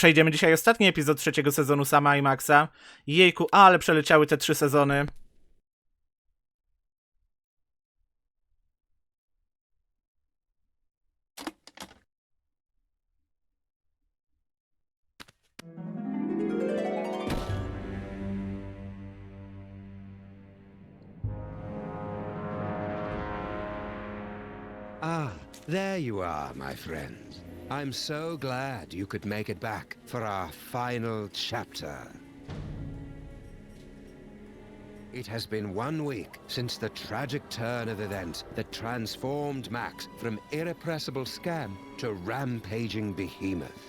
przejdziemy dzisiaj ostatni epizod trzeciego sezonu Sama i Maxa. Jejku, ale przeleciały te 3 sezony. Ah, there you are, my friends. I'm so glad you could make it back for our final chapter. It has been 1 week since the tragic turn of events that transformed Max from irrepressible scam to rampaging behemoth.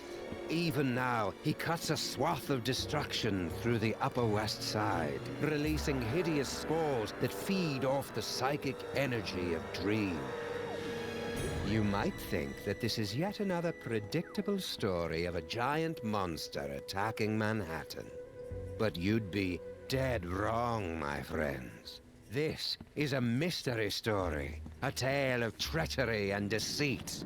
Even now, he cuts a swath of destruction through the Upper West Side, releasing hideous spores that feed off the psychic energy of Dream. You might think that this is yet another predictable story of a giant monster attacking Manhattan. But you'd be dead wrong, my friends. This is a mystery story, a tale of treachery and deceit.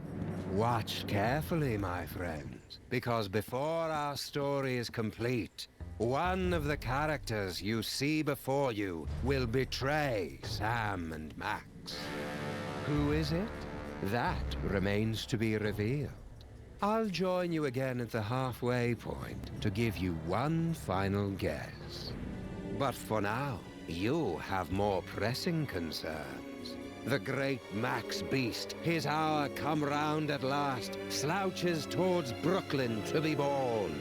Watch carefully, my friends, because before our story is complete, one of the characters you see before you will betray Sam and Max. Who is it? That remains to be revealed. I'll join you again at the halfway point to give you one final guess. But for now, you have more pressing concerns. The great Max Beast, his hour come round at last, slouches towards Brooklyn to be born.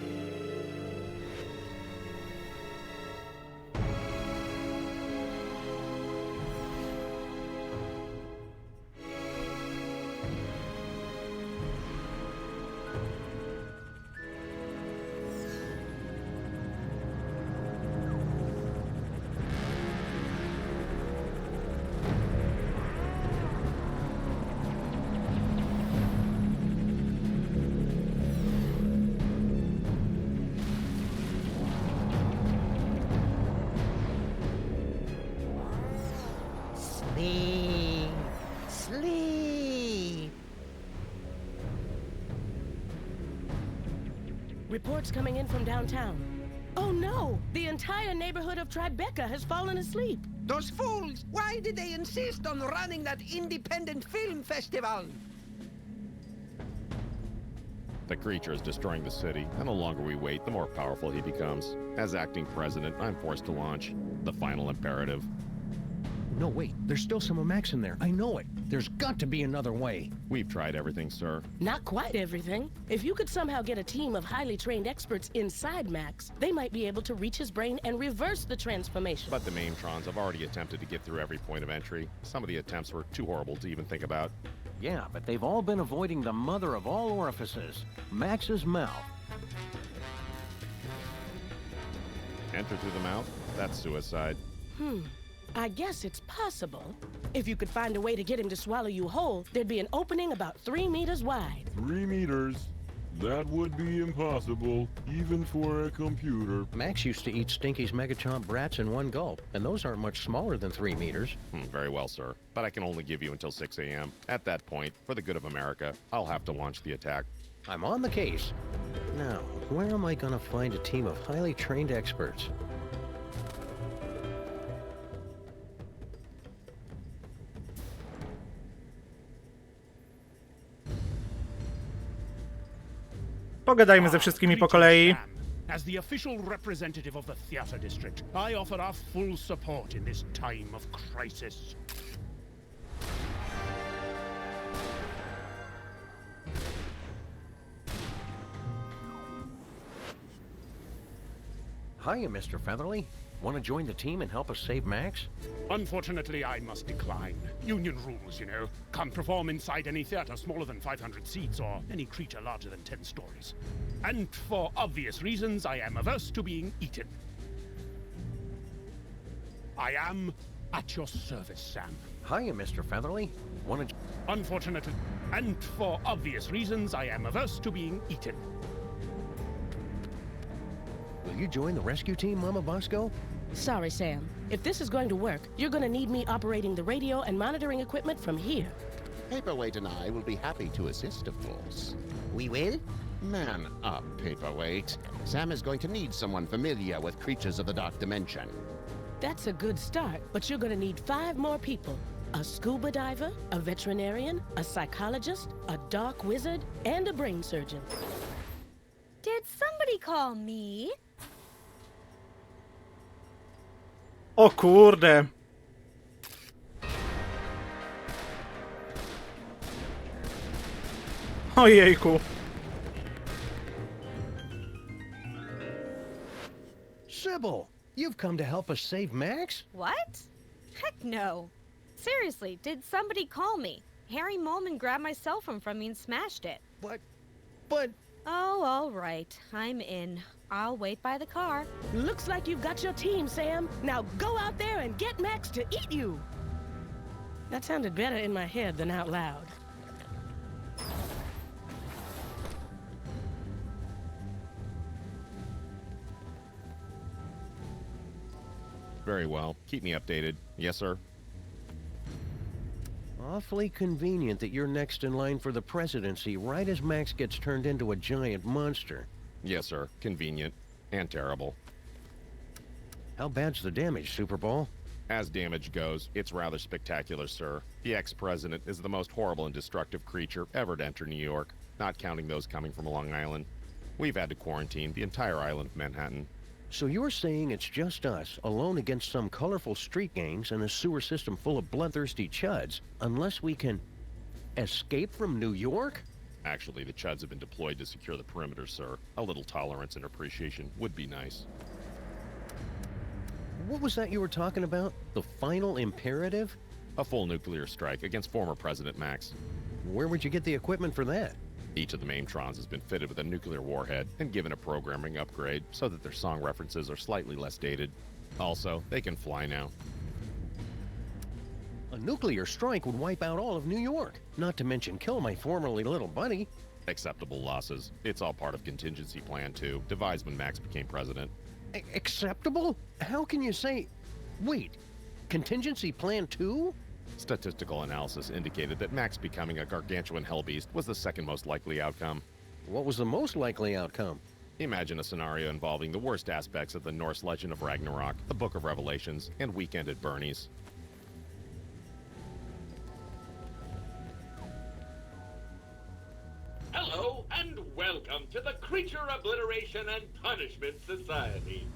Sleep. Reports coming in from downtown. Oh no! The entire neighborhood of Tribeca has fallen asleep. Those fools! Why did they insist on running that independent film festival? The creature is destroying the city, and the longer we wait, the more powerful he becomes. As acting president, I'm forced to launch the final imperative. No, wait. There's still some of Max in there. I know it. There's got to be another way. We've tried everything, sir. Not quite everything. If you could somehow get a team of highly trained experts inside Max, they might be able to reach his brain and reverse the transformation. But the Maintrons have already attempted to get through every point of entry. Some of the attempts were too horrible to even think about. Yeah, but they've all been avoiding the mother of all orifices, Max's mouth. Enter through the mouth? That's suicide. I guess it's possible. If you could find a way to get him to swallow you whole, there'd be an opening about 3 meters wide. 3 meters? That would be impossible, even for a computer. Max used to eat Stinky's Megachomp brats in one gulp, and those aren't much smaller than 3 meters. Very well, sir. But I can only give you until 6 a.m. At that point, for the good of America, I'll have to launch the attack. I'm on the case. Now, where am I gonna find a team of highly trained experts? Pogadajmy ze wszystkimi po kolei. As the official representative of the theater district, I offer our full support in this time of crisis. Hiya, Mr. Featherly. Want to join the team and help us save Max? Unfortunately, I must decline. Union rules, you know. Can't perform inside any theater smaller than 500 seats or any creature larger than 10 stories. And for obvious reasons, I am averse to being eaten. I am at your service, Sam. Hiya, Mr. Featherly. Want to... Unfortunately, and for obvious reasons, I am averse to being eaten. Will you join the rescue team, Mama Bosco? Sorry, Sam. If this is going to work, you're going to need me operating the radio and monitoring equipment from here. Paperweight and I will be happy to assist, of course. We will? Man up, paperweight. Sam is going to need someone familiar with creatures of the dark dimension. That's a good start, but you're gonna need 5 more people. A scuba diver, a veterinarian, a psychologist, a dark wizard, and a brain surgeon. Did somebody call me? O kurde. Ojejku. Sybil, you've come to help us save Max? What? Heck no. Seriously, did somebody call me? Harry Molman grabbed my cell phone from me and smashed it. But... Oh, all right. I'm in. I'll wait by the car. Looks like you've got your team, Sam. Now go out there and get Max to eat you. That sounded better in my head than out loud. Very well. Keep me updated. Yes, sir. Awfully convenient that you're next in line for the presidency right as Max gets turned into a giant monster. Yes, sir. Convenient. And terrible. How bad's the damage, Super Bowl? As damage goes, it's rather spectacular, sir. The ex-president is the most horrible and destructive creature ever to enter New York, not counting those coming from Long Island. We've had to quarantine the entire island of Manhattan. So you're saying it's just us, alone against some colorful street gangs and a sewer system full of bloodthirsty chuds, unless we can... escape from New York? Actually, the Chuds have been deployed to secure the perimeter, sir. A little tolerance and appreciation would be nice. What was that you were talking about? The final imperative? A full nuclear strike against former President Max. Where would you get the equipment for that? Each of the Maintrons has been fitted with a nuclear warhead and given a programming upgrade so that their song references are slightly less dated. Also, they can fly now. A nuclear strike would wipe out all of New York, not to mention kill my formerly little buddy. Acceptable losses. It's all part of contingency plan 2, devised when Max became president. Acceptable? How can you say... Wait, contingency plan 2? Statistical analysis indicated that Max becoming a gargantuan hellbeast was the second most likely outcome. What was the most likely outcome? Imagine a scenario involving the worst aspects of the Norse legend of Ragnarok, the Book of Revelations, and Weekend at Bernie's. Hello, and welcome to the Creature Obliteration and Punishment Society.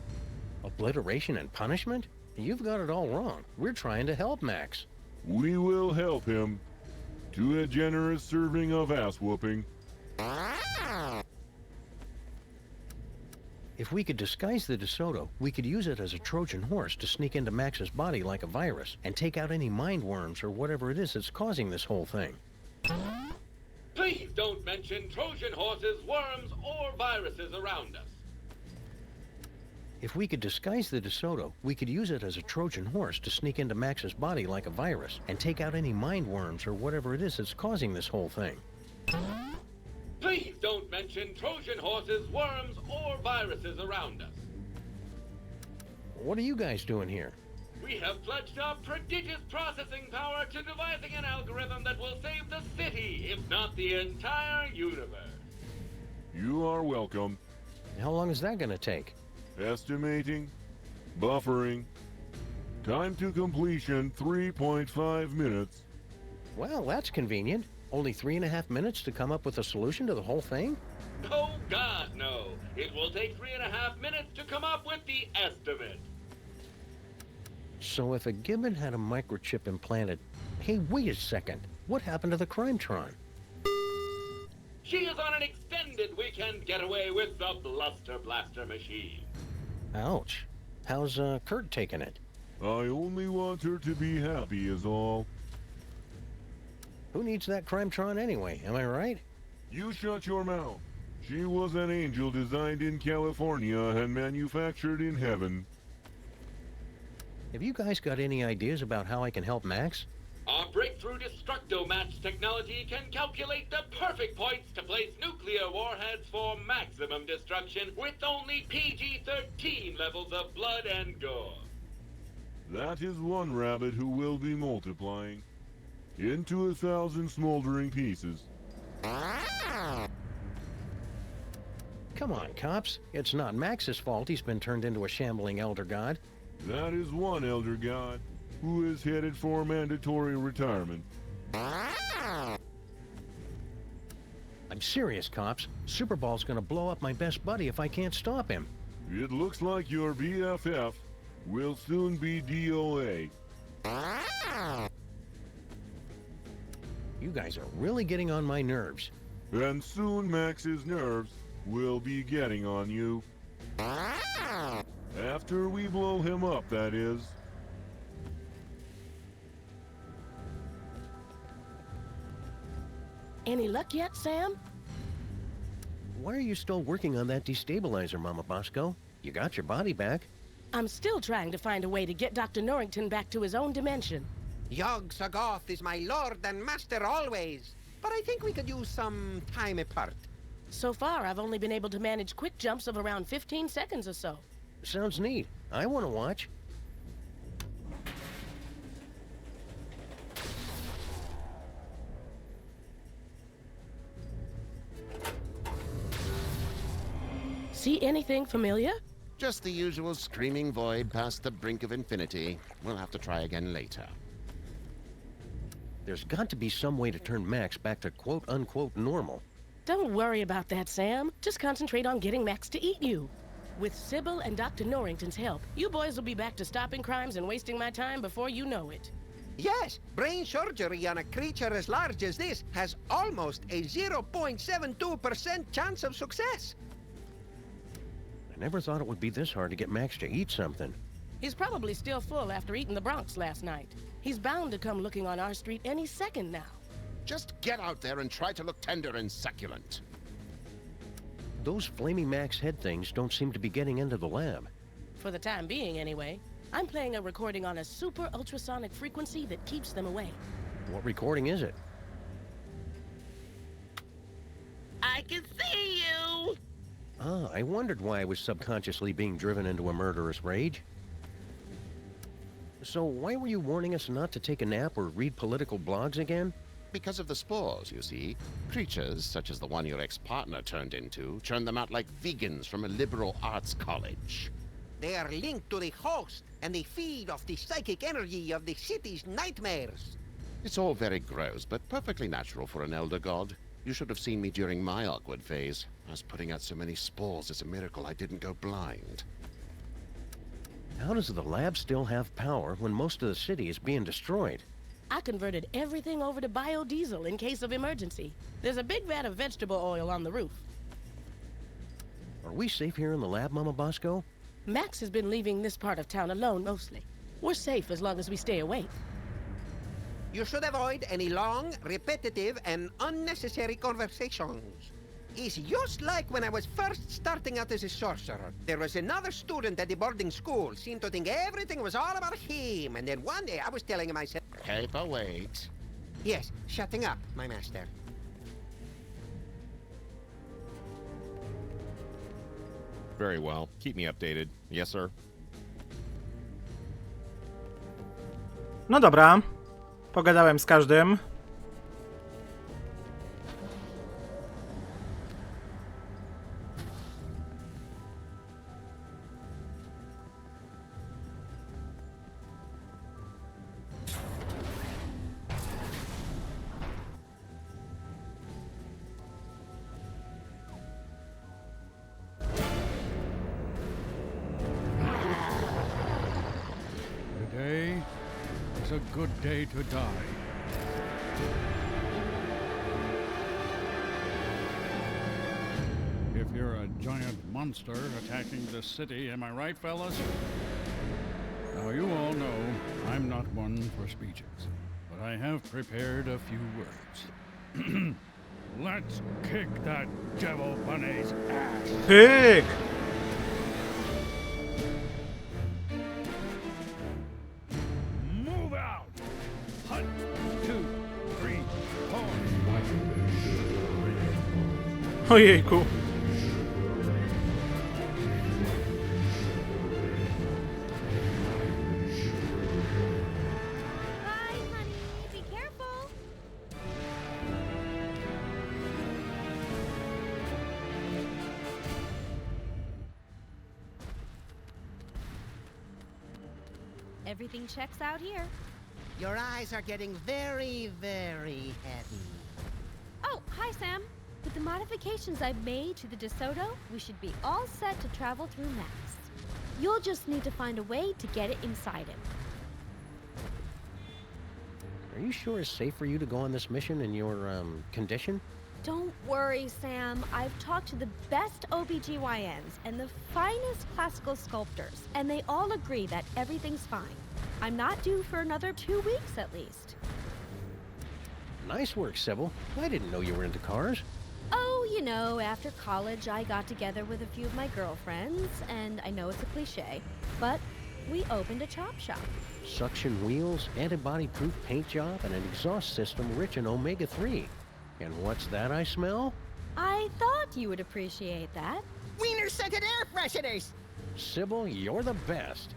Obliteration and punishment? You've got it all wrong. We're trying to help Max. We will help him to a generous serving of ass-whooping. If we could disguise the DeSoto, we could use it as a Trojan horse to sneak into Max's body like a virus and take out any mind worms or whatever it is that's causing this whole thing. Please don't mention Trojan horses, worms, or viruses around us. If we could disguise the DeSoto, we could use it as a Trojan horse to sneak into Max's body like a virus and take out any mind worms or whatever it is that's causing this whole thing. Please don't mention Trojan horses, worms, or viruses around us. What are you guys doing here? We have pledged our prodigious processing power to devising an algorithm that will save the city, if not the entire universe. You are welcome. How long is that going to take? Estimating. Buffering. Time to completion 3.5 minutes. Well, that's convenient. Only 3.5 minutes to come up with a solution to the whole thing? Oh, God, no. It will take 3.5 minutes to come up with the estimate. So if a gibbon had a microchip implanted... Hey, wait a second. What happened to the Crimetron? She is on an extended weekend getaway with the Bluster Blaster machine. Ouch. How's Kurt taking it? I only want her to be happy is all. Who needs that Crimetron anyway, am I right? You shut your mouth. She was an angel designed in California and manufactured in heaven. Have you guys got any ideas about how I can help Max? Our breakthrough Destructo-Match technology can calculate the perfect points to place nuclear warheads for maximum destruction with only PG-13 levels of blood and gore. That is one rabbit who will be multiplying into 1,000 smoldering pieces. Come on, cops. It's not Max's fault he's been turned into a shambling elder god. That is one elder god who is headed for mandatory retirement. I'm serious, cops. Superball's gonna blow up my best buddy if I can't stop him. It looks like your BFF will soon be DOA. You guys are really getting on my nerves. And soon Max's nerves will be getting on you. After we blow him up, that is. Any luck yet, Sam? Why are you still working on that destabilizer, Mama Bosco? You got your body back. I'm still trying to find a way to get Dr. Norrington back to his own dimension. Yog Sagoth is my lord and master always, but I think we could use some time apart. So far, I've only been able to manage quick jumps of around 15 seconds or so. Sounds neat. I want to watch. See anything familiar? Just the usual screaming void past the brink of infinity. We'll have to try again later. There's got to be some way to turn Max back to quote-unquote normal. Don't worry about that, Sam. Just concentrate on getting Max to eat you. With Sybil and Dr. Norrington's help, you boys will be back to stopping crimes and wasting my time before you know it. Yes, brain surgery on a creature as large as this has almost a 0.72% chance of success. I never thought it would be this hard to get Max to eat something. He's probably still full after eating the Bronx last night. He's bound to come looking on our street any second now. Just get out there and try to look tender and succulent. Those flaming Max head things don't seem to be getting into the lab. For the time being, anyway. I'm playing a recording on a super ultrasonic frequency that keeps them away. What recording is it? I can see you! Ah, I wondered why I was subconsciously being driven into a murderous rage. So why were you warning us not to take a nap or read political blogs again? Because of the spores, you see. Creatures, such as the one your ex-partner turned into, churn them out like vegans from a liberal arts college. They are linked to the host, and they feed off the psychic energy of the city's nightmares. It's all very gross, but perfectly natural for an elder god. You should have seen me during my awkward phase. I was putting out so many spores, it's a miracle I didn't go blind. How does the lab still have power when most of the city is being destroyed? I converted everything over to biodiesel in case of emergency. There's a big vat of vegetable oil on the roof. Are we safe here in the lab, Mama Bosco? Max has been leaving this part of town alone mostly. We're safe as long as we stay awake. You should avoid any long, repetitive, and unnecessary conversations. It's just like when I was first starting out as a sorcerer. There was another student at the boarding school, seemed to think everything was all about him, and then one day I was telling myself... Paperweight. Yes, shutting up, my master. Very well. Keep me updated. Yes, sir. No dobra. Pogadałem z każdym. Today is a good day to die. If you're a giant monster attacking the city, am I right, fellas? Now, you all know I'm not one for speeches, but I have prepared a few words. Let's kick that devil bunny's ass. Pyk! Move out! 1, 2, 3, 4. Ojejku. Bye, honey. Be careful. Everything checks out here. Your eyes are getting very, very heavy. Oh, hi, Sam. With the modifications I've made to the DeSoto, we should be all set to travel through Max. You'll just need to find a way to get it inside him. Are you sure it's safe for you to go on this mission in your, condition? Don't worry, Sam. I've talked to the best OBGYNs and the finest classical sculptors, and they all agree that everything's fine. I'm not due for another 2 weeks at least. Nice work, Sybil. I didn't know you were into cars. Oh, you know, after college, I got together with a few of my girlfriends, and I know it's a cliche, but we opened a chop shop. Suction wheels, antibody-proof paint job, and an exhaust system rich in omega-3. And what's that I smell? I thought you would appreciate that. Wiener-scented air fresheners! Sybil, you're the best.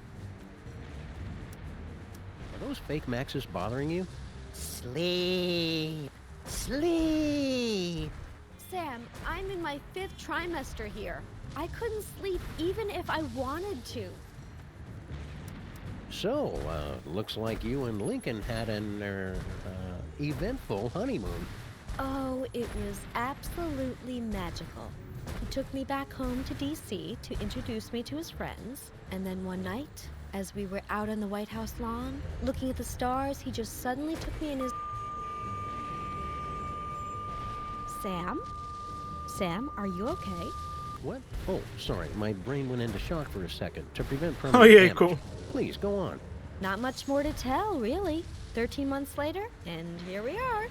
Are those fake Maxes bothering you? Sleep. Sleep. Sam, I'm in my 5th trimester here. I couldn't sleep even if I wanted to. So, looks like you and Lincoln had an, eventful honeymoon. Oh, it was absolutely magical. He took me back home to D.C. to introduce me to his friends, and then one night, as we were out on the White House lawn, looking at the stars, he just suddenly took me in his... Sam? Sam, are you okay? What? Oh, sorry, my brain went into shock for a second to prevent Oh, permanent yeah, damage. cool. Please, go on. Not much more to tell, really. 13 months later, and here we are.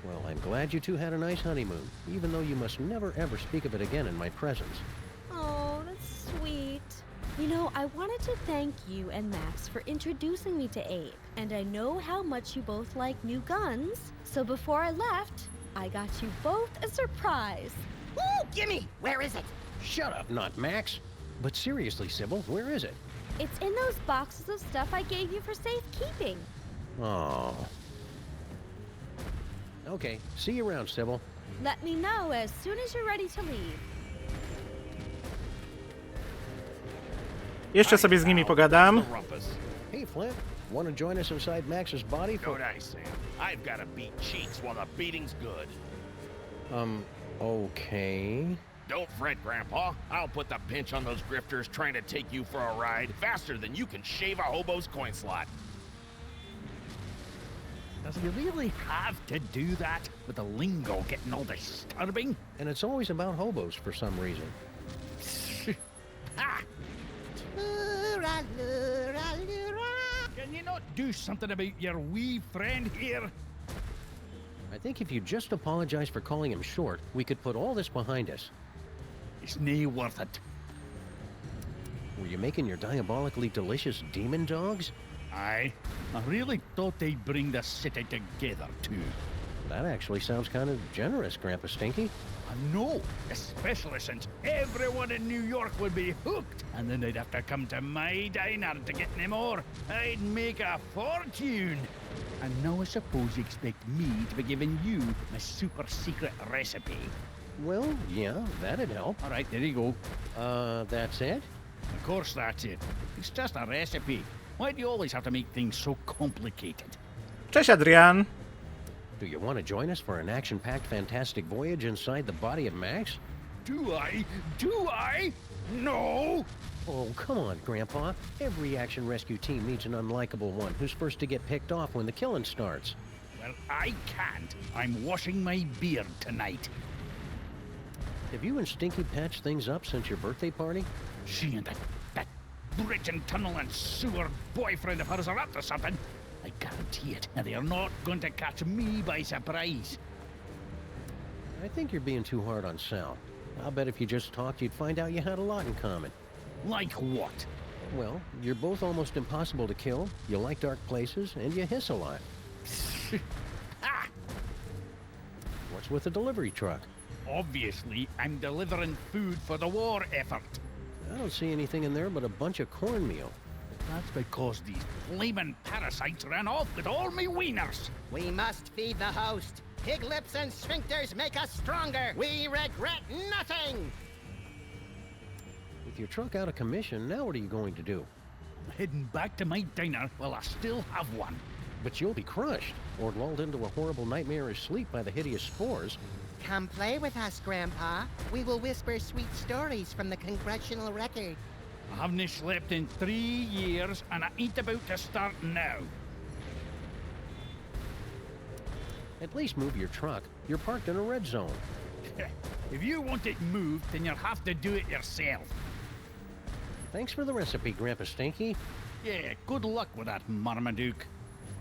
Well, I'm glad you two had a nice honeymoon, even though you must never ever speak of it again in my presence. Oh, that's sweet. You know, I wanted to thank you and Max for introducing me to Abe, and I know how much you both like new guns, so before I left, I got you both a surprise. Ooh, gimme! Where is it? Shut up, not Max. But seriously, Sybil, where is it? It's in those boxes of stuff I gave you for safekeeping. Oh. Okay, see you around, Sybil. Let me know as soon as you're ready to leave. Jeszcze sobie z nimi pogadam. Hey, Flint, want to join us inside Max's body for... No dice, Sam. I've got to beat cheats while the beating's good. Okay. Don't fret, Grandpa. I'll put the pinch on those grifters trying to take you for a ride faster than you can shave a hobo's coin slot. Does he really have to do that with the lingo getting all disturbing? And it's always about hobos for some reason. Ha! Can you not do something about your wee friend here? I think if you just apologize for calling him short, we could put all this behind us. It's nae worth it. Were you making your diabolically delicious demon dogs? Aye. I really thought they'd bring the city together, too. That actually sounds kind of generous, Grandpa Stinky. I know, especially since everyone in New York would be hooked, and then they'd have to come to my diner to get any more. I'd make a fortune. And now I suppose you expect me to be giving you my super secret recipe. Well, yeah, that'd help. All right, there you go. That's it? Of course that's it. It's just a recipe. Why do you always have to make things so complicated? Cześć, Adrian. Do you want to join us for an action-packed fantastic voyage inside the body of Max? Do I? Do I? No! Oh, come on, Grandpa. Every action rescue team needs an unlikable one who's first to get picked off when the killing starts. Well, I can't. I'm washing my beard tonight. Have you and Stinky patched things up since your birthday party? She and that bridge and tunnel and sewer boyfriend of hers are up to something. I guarantee it, and they are not going to catch me by surprise. I think you're being too hard on Sal. I'll bet if you just talked, you'd find out you had a lot in common. Like what? Well, you're both almost impossible to kill, you like dark places, and you hiss a lot. Ah! What's with the delivery truck? Obviously, I'm delivering food for the war effort. I don't see anything in there but a bunch of cornmeal. That's because these flaming parasites ran off with all me wieners. We must feed the host. Pig lips and sphincters make us stronger. We regret nothing. With your truck out of commission, now what are you going to do? heading back to my diner while I still have one. But you'll be crushed, or lulled into a horrible nightmarish sleep by the hideous spores. Come play with us, Grandpa. We will whisper sweet stories from the congressional record. I haven't slept in 3 years, and I ain't about to start now. At least move your truck. You're parked in a red zone. If you want it moved, then you'll have to do it yourself. Thanks for the recipe, Grandpa Stinky. Yeah, good luck with that, Marmaduke.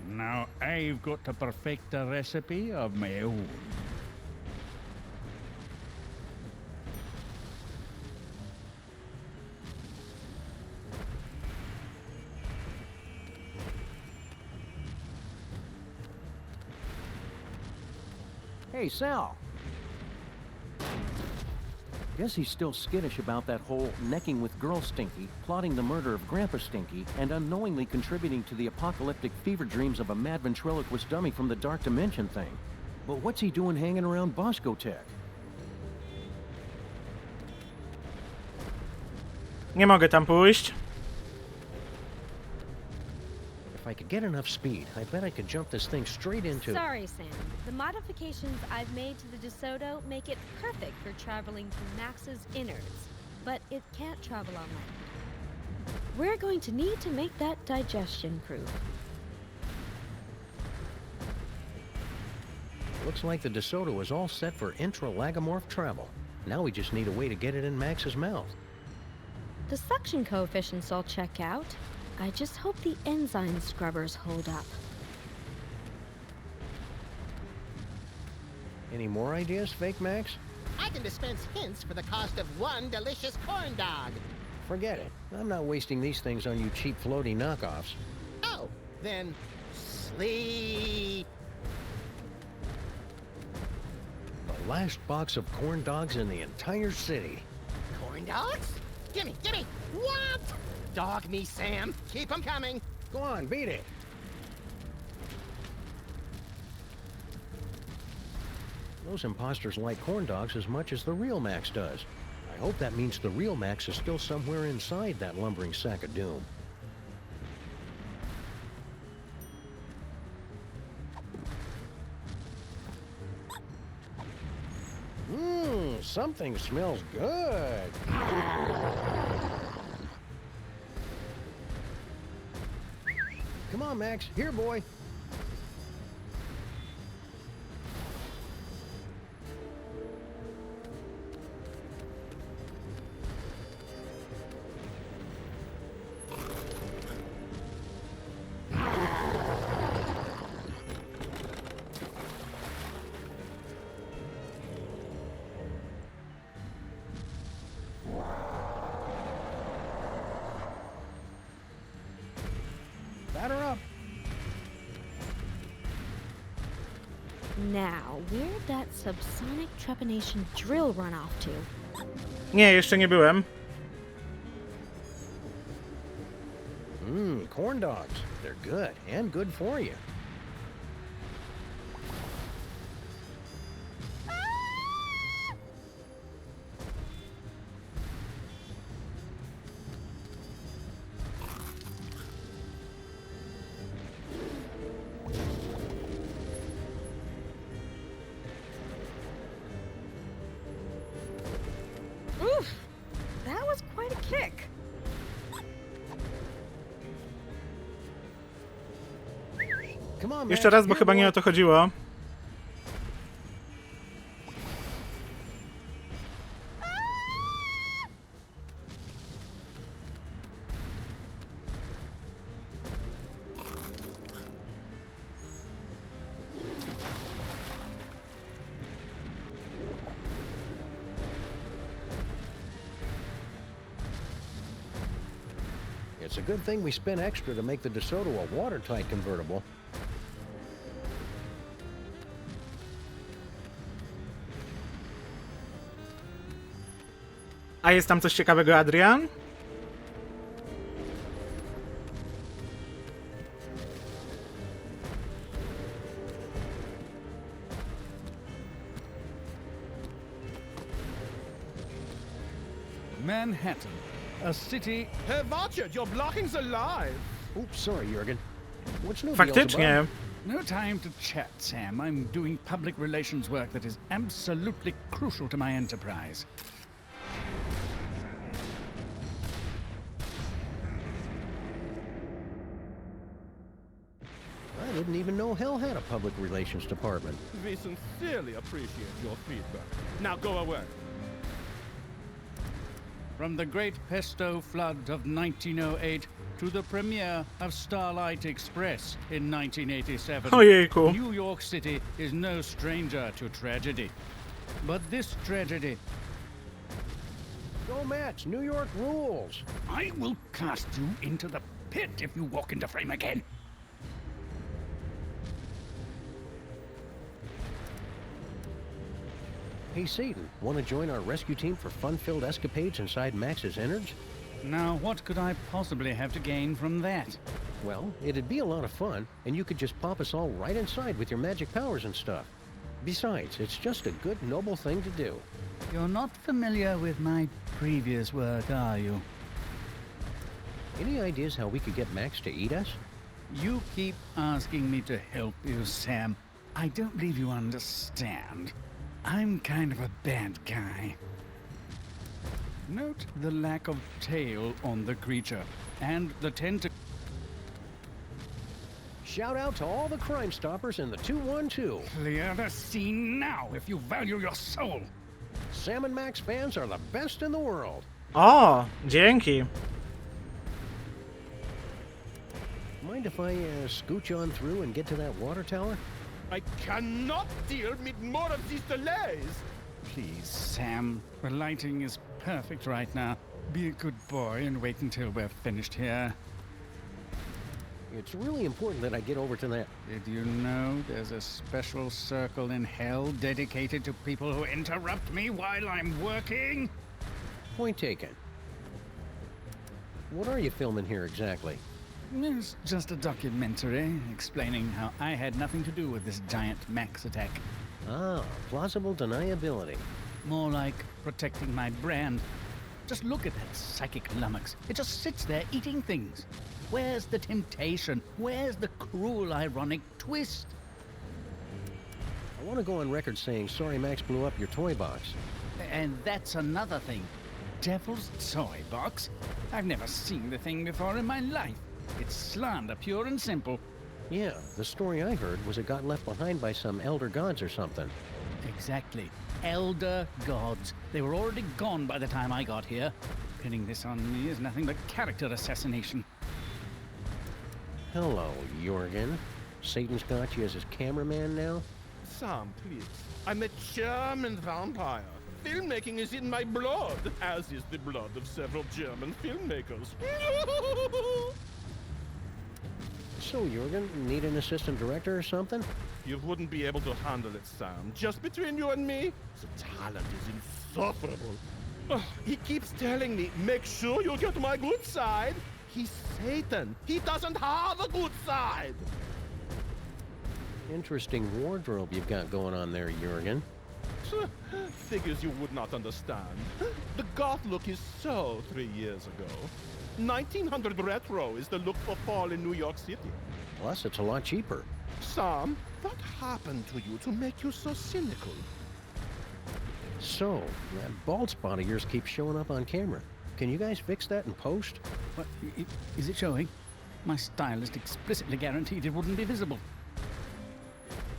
Now I've got to perfect a recipe of my own. Hey, Sal. Guess he's still skittish about that whole necking with Girl Stinky, plotting the murder of Grandpa Stinky, and unknowingly contributing to the apocalyptic fever dreams of a mad ventriloquist dummy from the Dark Dimension thing. But what's he doing hanging around Bosco Tech? Nie mogę tam pójść. If I could get enough speed, I bet I could jump this thing straight into... Sorry, Sam. The modifications I've made to the DeSoto make it perfect for traveling through Max's innards, but it can't travel on land. We're going to need to make that digestion proof. Looks like the DeSoto is all set for intralagomorph travel. Now we just need a way to get it in Max's mouth. The suction coefficients all check out. I just hope the enzyme scrubbers hold up. Any more ideas, Fake Max? I can dispense hints for the cost of one delicious corn dog. Forget it. I'm not wasting these things on you cheap floaty knockoffs. Oh, then sleep. The last box of corn dogs in the entire city. Corn dogs? Gimme, gimme! What? Dog me, Sam. Keep 'em coming. Go on, beat it. Those imposters like corn dogs as much as the real Max does. I hope that means the real Max is still somewhere inside that lumbering sack of doom. Something smells good. Come on, Max. Here, boy. Batter up. Now, where'd that subsonic trepanation drill run off to? Nie, jeszcze nie byłem. Corn dogs. They're good, and good for you. Oof! That was quite a kick. Come on, Jeszcze raz, bo chyba nie o to chodziło. It's a good thing we spent extra to make the DeSoto a watertight convertible. A jest tam coś ciekawego, Adrian? Manhattan, A city... Herr Watchert, you're blocking the live! Oops, sorry, Jurgen. What's new, Faktycznie. No time to chat, Sam. I'm doing public relations work that is absolutely crucial to my enterprise. I didn't even know hell had a public relations department. We sincerely appreciate your feedback. Now go away. From the Great Pesto Flood of 1908 to the premiere of Starlight Express in 1987, Ojejku. New York City is no stranger to tragedy. But this tragedy... Go Mets, New York rules! I will cast you into the pit if you walk into frame again. Hey Satan, want to join our rescue team for fun-filled escapades inside Max's innards? Now, what could I possibly have to gain from that? Well, it'd be a lot of fun, and you could just pop us all right inside with your magic powers and stuff. Besides, it's just a good, noble thing to do. You're not familiar with my previous work, are you? Any ideas how we could get Max to eat us? You keep asking me to help you, Sam. I don't believe you understand. I'm kind of a bad guy. Note the lack of tail on the creature, and the Shout out to all the Crime Stoppers in the 212. Clear the scene now if you value your soul. Sam and Max fans are the best in the world. O, dzięki. Mind if I scooch on through and get to that water tower? I cannot deal with more of these delays! Please, Sam. The lighting is perfect right now. Be a good boy and wait until we're finished here. It's really important that I get over to that. Did you know there's a special circle in hell dedicated to people who interrupt me while I'm working? Point taken. What are you filming here exactly? It's just a documentary explaining how I had nothing to do with this giant Max attack. Ah, plausible deniability. More like protecting my brand. Just look at that psychic lummox. It just sits there eating things. Where's the temptation? Where's the cruel, ironic twist? I want to go on record saying sorry Max blew up your toy box. And that's another thing. Devil's toy box? I've never seen the thing before in my life. It's slander, pure and simple. Yeah, the story I heard was it got left behind by some elder gods or something. Exactly. Elder gods. They were already gone by the time I got here. Pinning this on me is nothing but character assassination. Hello, Jurgen. Satan's got you as his cameraman now? Sam, please. I'm a German vampire. Filmmaking is in my blood, as is the blood of several German filmmakers. So, Jurgen, need an assistant director or something? You wouldn't be able to handle it, Sam. Just between you and me, the talent is insufferable. Ugh, he keeps telling me, make sure you get my good side. He's Satan. He doesn't have a good side. Interesting wardrobe you've got going on there, Jurgen. Figures you would not understand. The goth look is so 3 years ago. 1900 retro is the look for fall in New York City. Plus, it's a lot cheaper. Sam, what happened to you to make you so cynical? So, that bald spot of yours keeps showing up on camera. Can you guys fix that in post? What, is it showing? My stylist explicitly guaranteed it wouldn't be visible.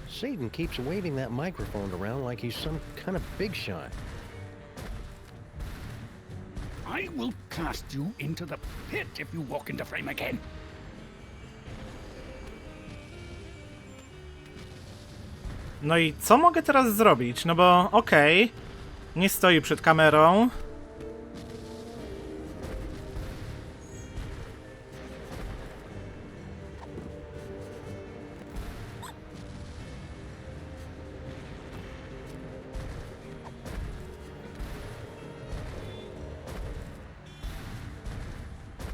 Satan keeps waving that microphone around like he's some kind of big shot. I will cast you into the pit if you walk into frame again. No i co mogę teraz zrobić? No bo okej, nie stoi przed kamerą.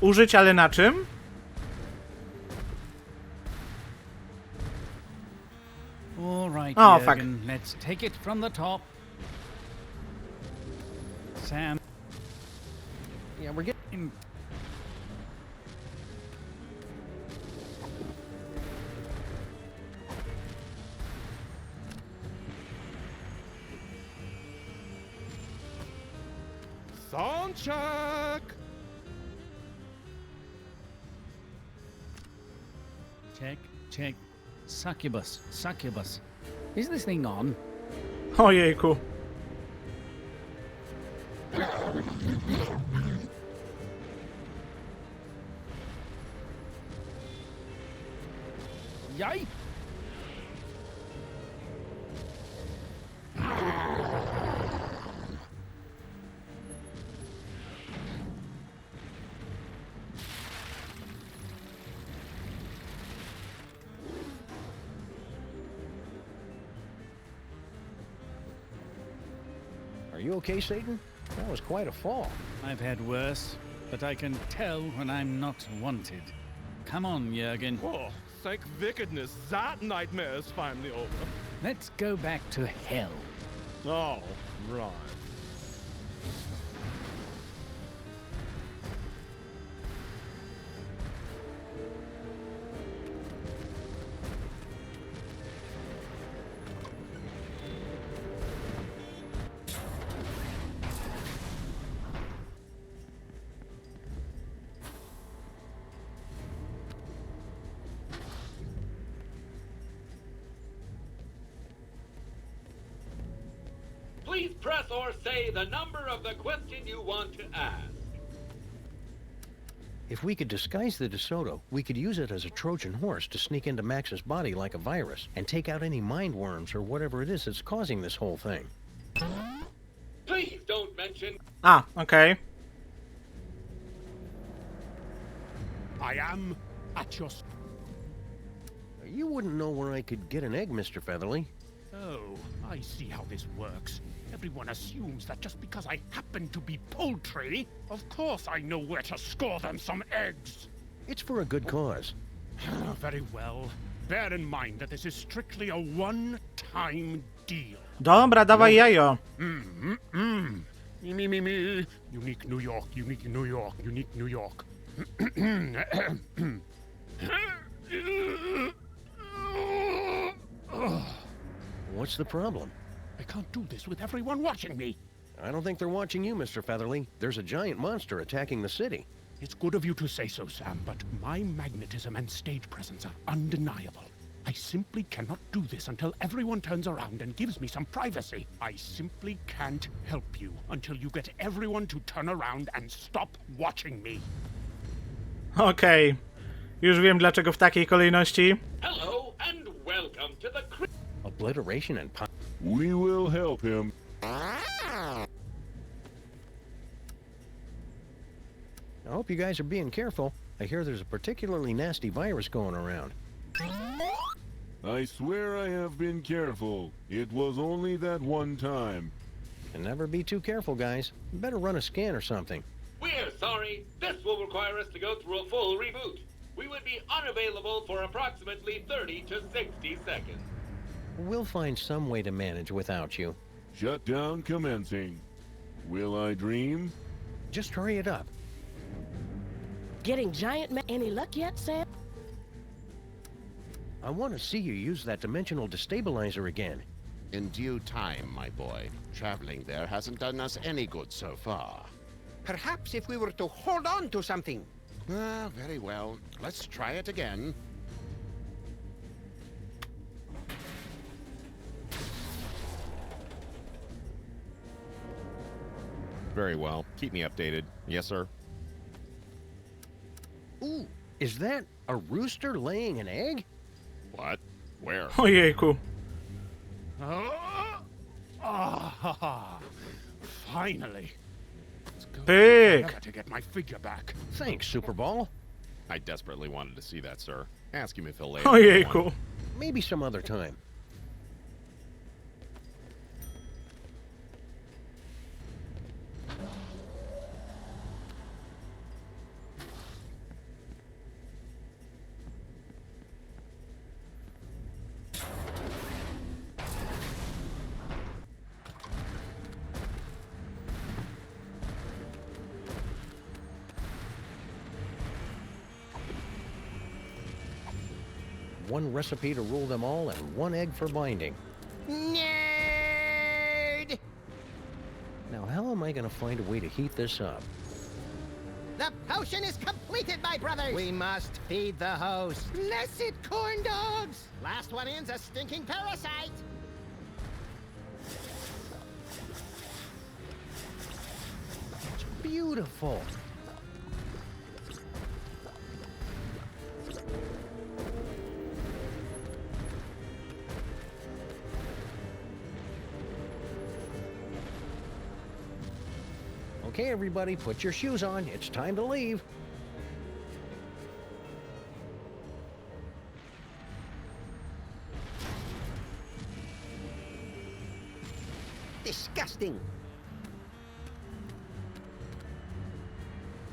Użyć, ale na czym? All right, Oh, Jürgen, let's take it from the top. Sam. Yeah, we're getting... Sound check! Check. Succubus. Is this thing on? Ojejku. Yay! Are you okay, Satan? That was quite a fall. I've had worse, but I can tell when I'm not wanted. Come on, Jurgen. Oh, thank wickedness, that nightmare is finally over. Let's go back to hell. Oh, right. Please press or say the number of the question you want to ask. If we could disguise the DeSoto, we could use it as a Trojan horse to sneak into Max's body like a virus and take out any mind worms or whatever it is that's causing this whole thing. Please don't mention... A, okej. I am at your... You wouldn't know where I could get an egg, Mr. Featherly. Oh, I see how this works. Everyone assumes that just because I happen to be poultry, of course I know where to score them some eggs. It's for a good cause. Very well. Bear in mind that this is strictly a one-time deal. Dobra, dawaj jajo. Me. Unique New York, unique New York, unique New York. What's the problem? I can't do this with everyone watching me. I don't think they're watching you, Mr. Featherly. There's a giant monster attacking the city. It's good of you to say so, Sam, but my magnetism and stage presence are undeniable. I simply cannot do this until everyone turns around and gives me some privacy. I simply can't help you until you get everyone to turn around and stop watching me. Okej. Już wiem dlaczego w takiej kolejności. Hello and welcome to the... Obliteration and... We will help him. I hope you guys are being careful. I hear there's a particularly nasty virus going around. I swear I have been careful. It was only that one time. And never be too careful, guys. You better run a scan or something. We're sorry. This will require us to go through a full reboot. We would be unavailable for approximately 30 to 60 seconds. We'll find some way to manage without you. Shutdown commencing. Will I dream? Just hurry it up. Getting any luck yet, Sam? I want to see you use that dimensional destabilizer again. In due time, my boy. Traveling there hasn't done us any good so far. Perhaps if we were to hold on to something. Ah, very well. Let's try it again. Very well. Keep me updated. Yes, sir. Ooh, is that a rooster laying an egg? What? Where? Ojejku. Finally. Let's go. Pyk. I gotta get my figure back. Thanks, Superball. I desperately wanted to see that, sir. Ask him if he'll lay. Ojejku. Maybe some other time. one recipe to rule them all and one egg for binding. Nerd! Now, how am I going to find a way to heat this up? The potion is completed, my brothers! We must feed the host. Blessed corn dogs! Last one in's a stinking parasite! It's beautiful. Okay, everybody, put your shoes on. It's time to leave. Disgusting.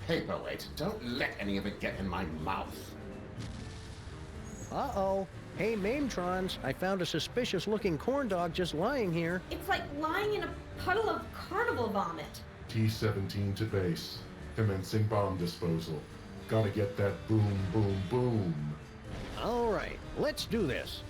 Paperweight, don't let any of it get in my mouth. Uh-oh. Hey, Mametrons, I found a suspicious-looking corn dog just lying here. It's like lying in a puddle of carnival vomit. T-17 to base. Commencing bomb disposal. Gotta get that boom, boom, boom. All right, let's do this.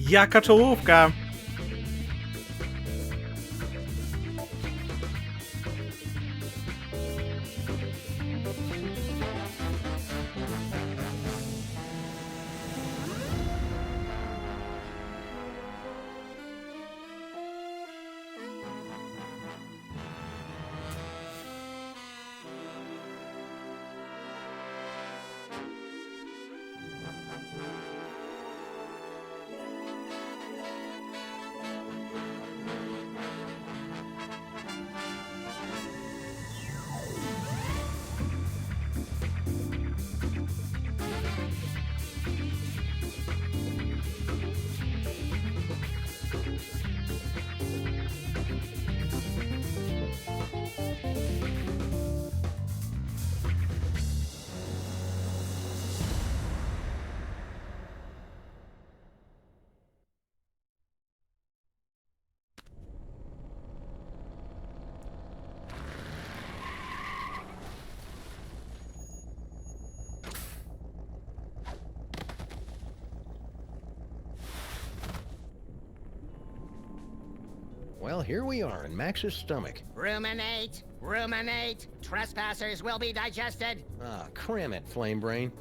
Jaka czołówka! Well, here we are in Max's stomach. Ruminate! Ruminate! Trespassers will be digested! Ah, cram it, Flame Brain.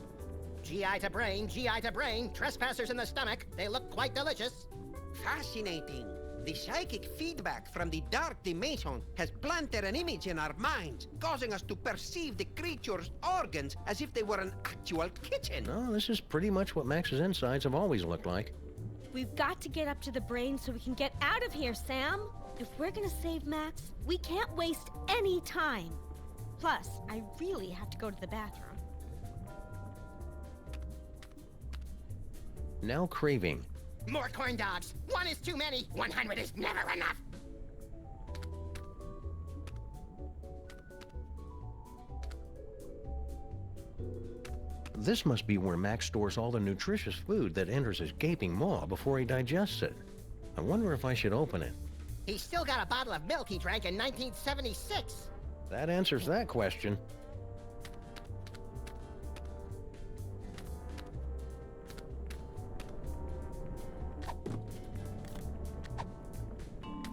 GI to brain, GI to brain. Trespassers in the stomach. They look quite delicious. Fascinating. The psychic feedback from the dark dimension has planted an image in our minds, causing us to perceive the creature's organs as if they were an actual kitchen. No, this is pretty much what Max's insides have always looked like. We've got to get up to the brain so we can get out of here, Sam. If we're gonna save Max, we can't waste any time. Plus, I really have to go to the bathroom. Now craving. More corn dogs. One is too many. 100 is never enough. This must be where Max stores all the nutritious food that enters his gaping maw before he digests it. I wonder if I should open it. He's still got a bottle of milk he drank in 1976. That answers that question.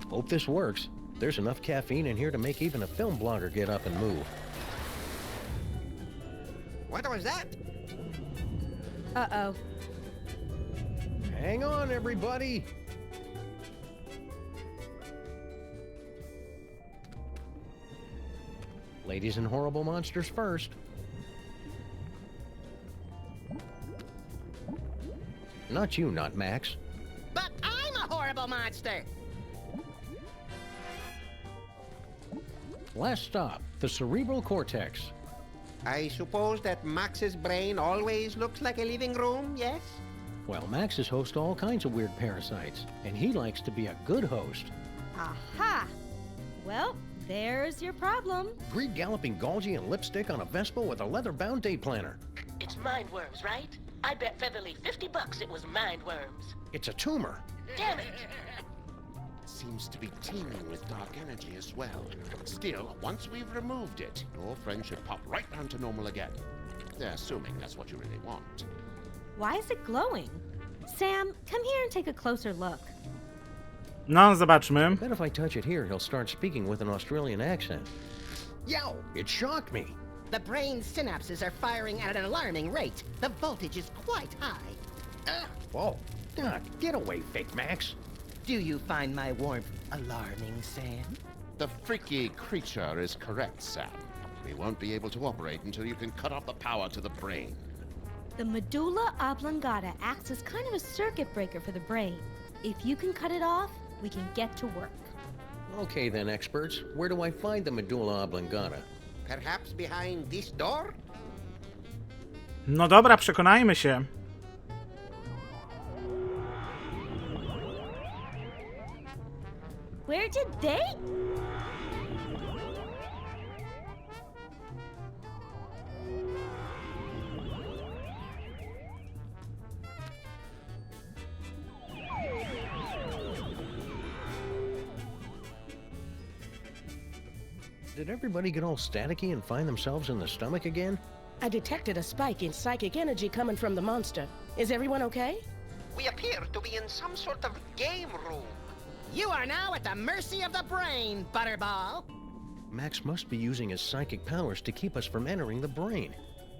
Hope this works. There's enough caffeine in here to make even a film blogger get up and move. What was that? Uh-oh. Hang on, everybody! Ladies and horrible monsters first. Not you, not Max. But I'm a horrible monster! Last stop, the cerebral cortex. I suppose that Max's brain always looks like a living room, yes? Well, Max is host to all kinds of weird parasites, and he likes to be a good host. Aha! Well, there's your problem. 3 galloping Golgi and lipstick on a Vespa with a leather-bound day planner. It's mind worms, right? I bet Featherly $50 it was mind worms. It's a tumor. Damn it! Seems to be teeming with dark energy as well. Still, once we've removed it, your friend should pop right down to normal again. Assuming that's what you really want. Why is it glowing? Sam, come here and take a closer look. No, zobaczmy. I bet if I touch it here, he'll start speaking with an Australian accent. Yow! It shocked me. The brain synapses are firing at an alarming rate. The voltage is quite high. Whoa. Get away, fake Max. Do you find my warmth alarming, Sam? The freaky creature is correct, Sam. We won't be able to operate until you can cut off the power to the brain. The medulla oblongata acts as kind of a circuit breaker for the brain. If you can cut it off, we can get to work. Okay then, experts. Where do I find the medulla oblongata? Perhaps behind this door? No dobra, przekonajmy się. Where did they? Did everybody get all staticky and find themselves in the stomach again? I detected a spike in psychic energy coming from the monster. Is everyone okay? We appear to be in some sort of game room. You are now at the mercy of the brain, Butterball. Max must be using his psychic powers to keep us from entering the brain.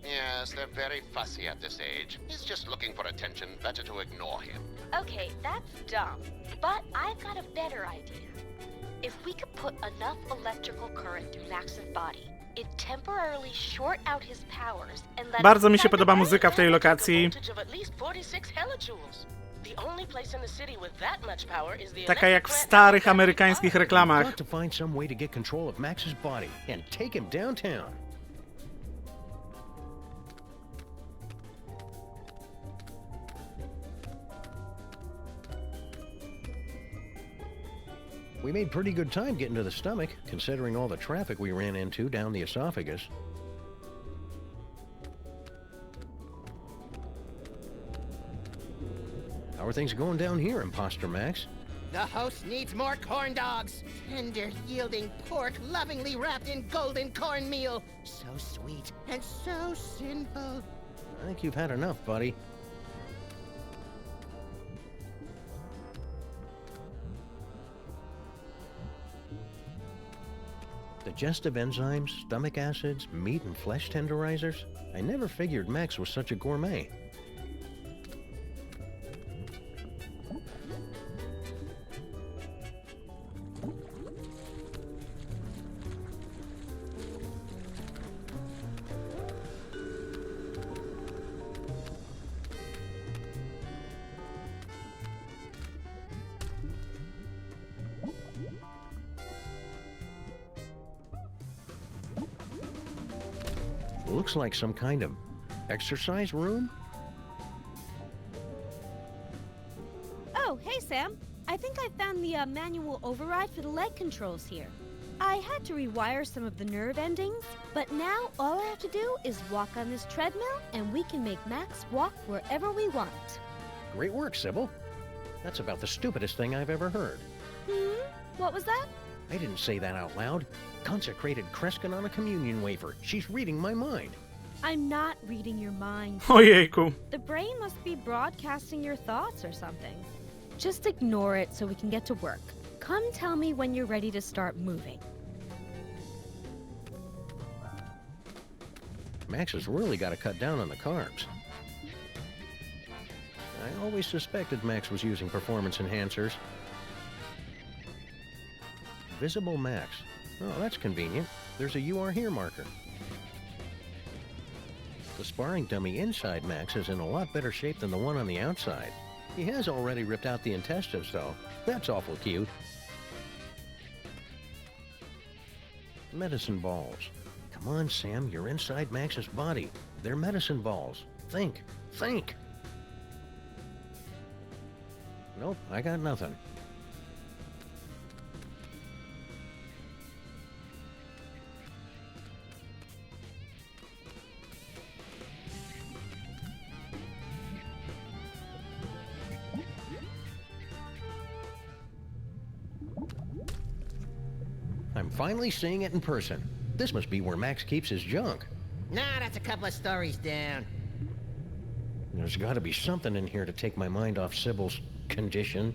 Yes, they're very fussy at this age. He's just looking for attention. Better to ignore him. Okay, that's dumb. But I've got a better idea. If we could put enough electrical current through Max's body, it temporarily short out his powers and let Bardzo mi się podoba muzyka w tej lokacji. Taka jak w starych amerykańskich reklamach. Got to find some way to get control of Max's body and take him downtown. We made pretty good time getting to the stomach, considering all the traffic we ran into down the esophagus. How are things going down here, Imposter Max? The host needs more corn dogs. Tender, yielding pork lovingly wrapped in golden cornmeal. So sweet and so sinful. I think you've had enough, buddy. Digestive enzymes, stomach acids, meat and flesh tenderizers. I never figured Max was such a gourmet. Looks like some kind of exercise room? Oh, hey Sam. I think I found the manual override for the leg controls here. I had to rewire some of the nerve endings, but now all I have to do is walk on this treadmill and we can make Max walk wherever we want. Great work, Sybil. That's about the stupidest thing I've ever heard. What was that? I didn't say that out loud. Consecrated Kreskin on a communion wafer. She's reading my mind. I'm not reading your mind. Ojejku. The brain must be broadcasting your thoughts or something. Just ignore it so we can get to work. Come tell me when you're ready to start moving. Max has really got to cut down on the carbs. I always suspected Max was using performance enhancers. Visible Max. Oh, that's convenient. There's a "You Are Here" marker. The sparring dummy inside Max is in a lot better shape than the one on the outside. He has already ripped out the intestines, though. That's awful cute. Medicine balls. Come on, Sam, you're inside Max's body. They're medicine balls. Think. Think! Nope, I got nothing. finally seeing it in person. This must be where Max keeps his junk. Nah, that's a couple of stories down. There's got to be something in here to take my mind off Sybil's condition.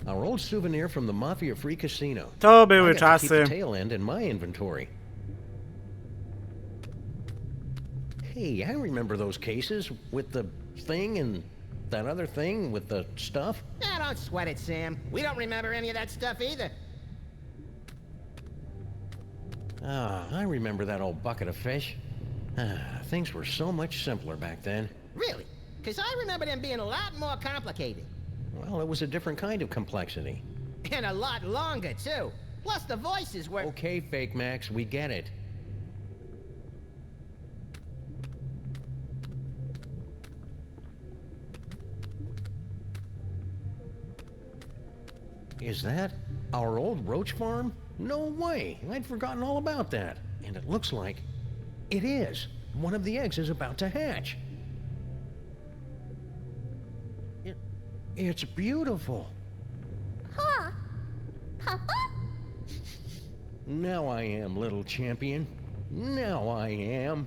Our old souvenir from the Mafia-free casino. To były I got to keep czasy. the tail end in my inventory. Hey, I remember those cases with the thing and that other thing with the stuff. Nah, don't sweat it, Sam. We don't remember any of that stuff either. Ah, I remember that old bucket of fish. Things were so much simpler back then. Really? Because I remember them being a lot more complicated. Well, it was a different kind of complexity. And a lot longer, too. Plus, the voices were... Okay, Fake Max, we get it. Is that our old roach farm? No way! I'd forgotten all about that. And it looks like it is. One of the eggs is about to hatch. It's beautiful. Huh? Papa? Now I am, little champion. Now I am.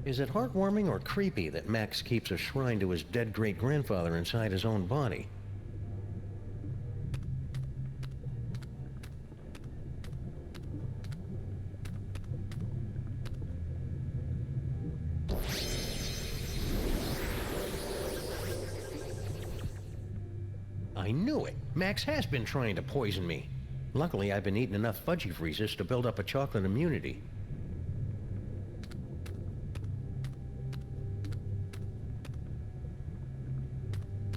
Is it heartwarming or creepy that Max keeps a shrine to his dead great-grandfather inside his own body? I knew it! Max has been trying to poison me. Luckily, I've been eating enough fudgy freezes to build up a chocolate immunity.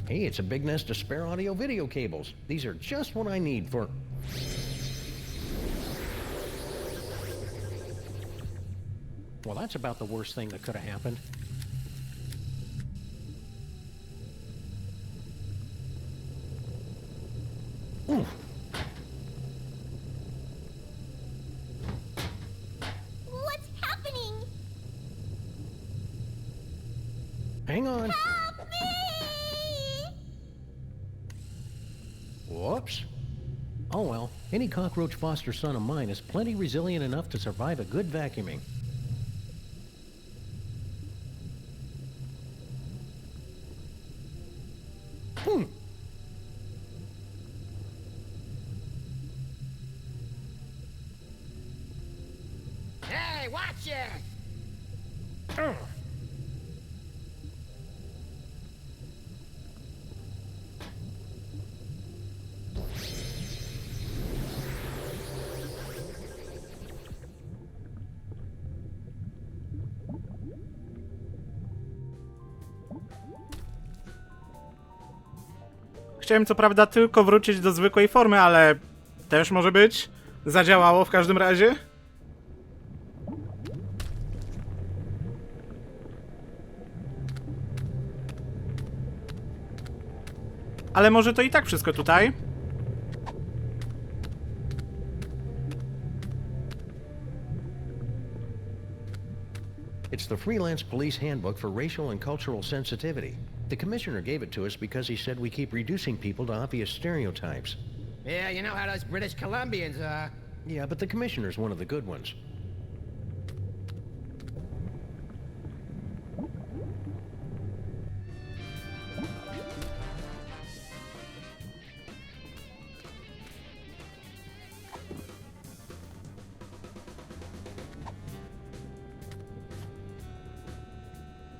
Hey, it's a big nest of spare audio-video cables. These are just what I need for... Well, that's about the worst thing that could have happened. Oof. What's happening? Hang on. Help me! Whoops. Oh well, any cockroach foster son of mine is plenty resilient enough to survive a good vacuuming. Hey, watch it! Chciałem co prawda tylko wrócić do zwykłej formy, ale też może być. Zadziałało w każdym razie. Ale może to i tak wszystko tutaj. It's the Freelance Police Handbook for Racial and Cultural Sensitivity. The commissioner gave it to us because he said we keep reducing people to obvious stereotypes. Yeah, you know how those British Columbians are. Yeah, but the commissioner's one of the good ones.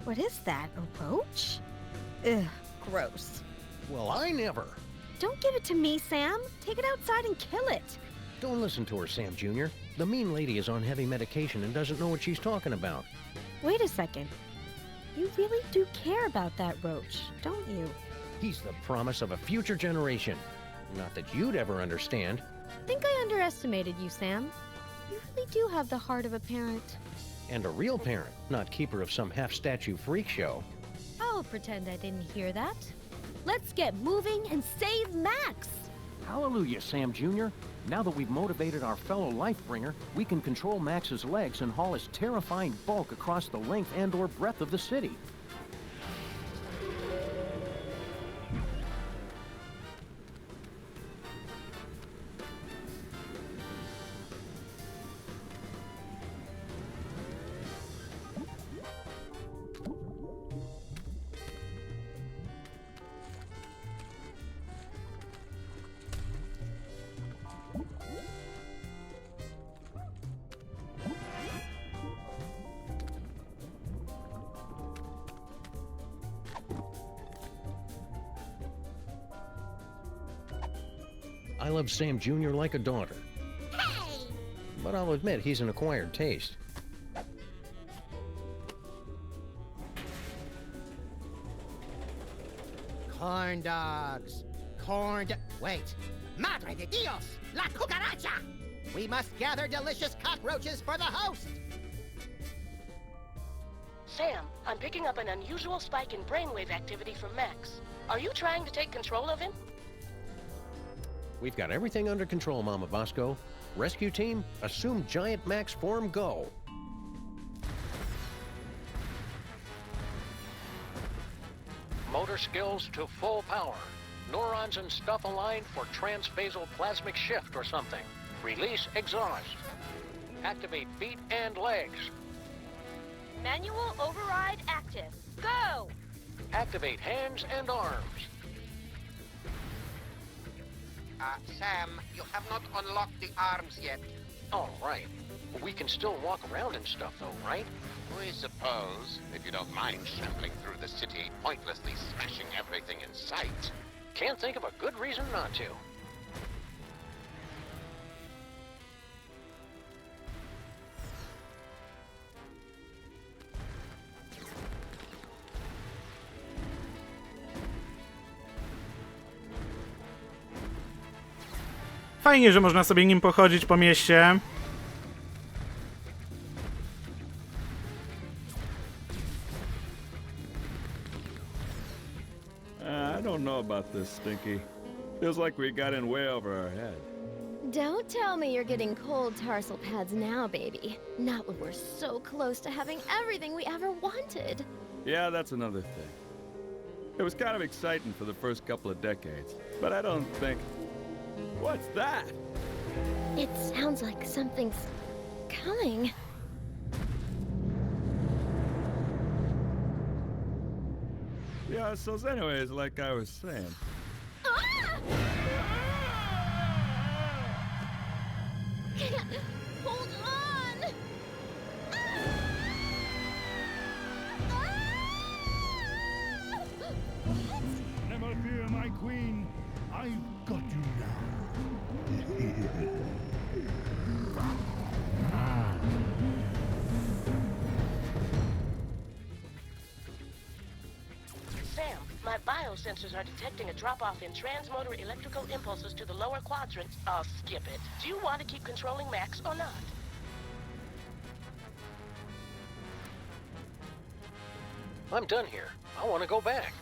What is that? A roach? Ugh, gross. Well, I never. Don't give it to me, Sam. Take it outside and kill it. Don't listen to her, Sam Jr. The mean lady is on heavy medication and doesn't know what she's talking about. Wait a second. You really do care about that roach, don't you? He's the promise of a future generation. Not that you'd ever understand. I think I underestimated you, Sam. You really do have the heart of a parent. And a real parent, not keeper of some half-statue freak show. I'll pretend I didn't hear that. Let's get moving and save Max! Hallelujah, Sam Jr. Now that we've motivated our fellow Lifebringer, we can control Max's legs and haul his terrifying bulk across the length and/or breadth of the city. I love Sam Jr. like a daughter. Hey! But I'll admit he's an acquired taste. Corn dogs. Wait. Madre de Dios! La cucaracha! We must gather delicious cockroaches for the host! Sam, I'm picking up an unusual spike in brainwave activity from Max. Are you trying to take control of him? We've got everything under control, Mama Bosco. Rescue team, assume Giant Max form, go. Motor skills to full power. Neurons and stuff aligned for transphasal plasmic shift or something. Release exhaust. Activate feet and legs. Manual override active. Go! Activate hands and arms. Sam, you have not unlocked the arms yet. All right. We can still walk around and stuff, though, right? We suppose, if you don't mind shambling through the city, pointlessly smashing everything in sight. Can't think of a good reason not to. Fajnie, że można sobie nim pochodzić po mieście. I don't know about this, Stinky. Feels like we got in way over our head. Don't tell me you're getting cold tarsal pads now, baby. Not when we're so close to having everything we ever wanted. Yeah, that's another thing. It was kind of exciting for the first couple of decades, but I don't think... What's that? It sounds like something's coming. Yeah, so anyways, like I was saying... Hold on! Never fear, my queen. I've got you now. Sam, my biosensors are detecting a drop-off in transmotor electrical impulses to the lower quadrant. I'll skip it. Do you want to keep controlling Max or not? I'm done here. I want to go back.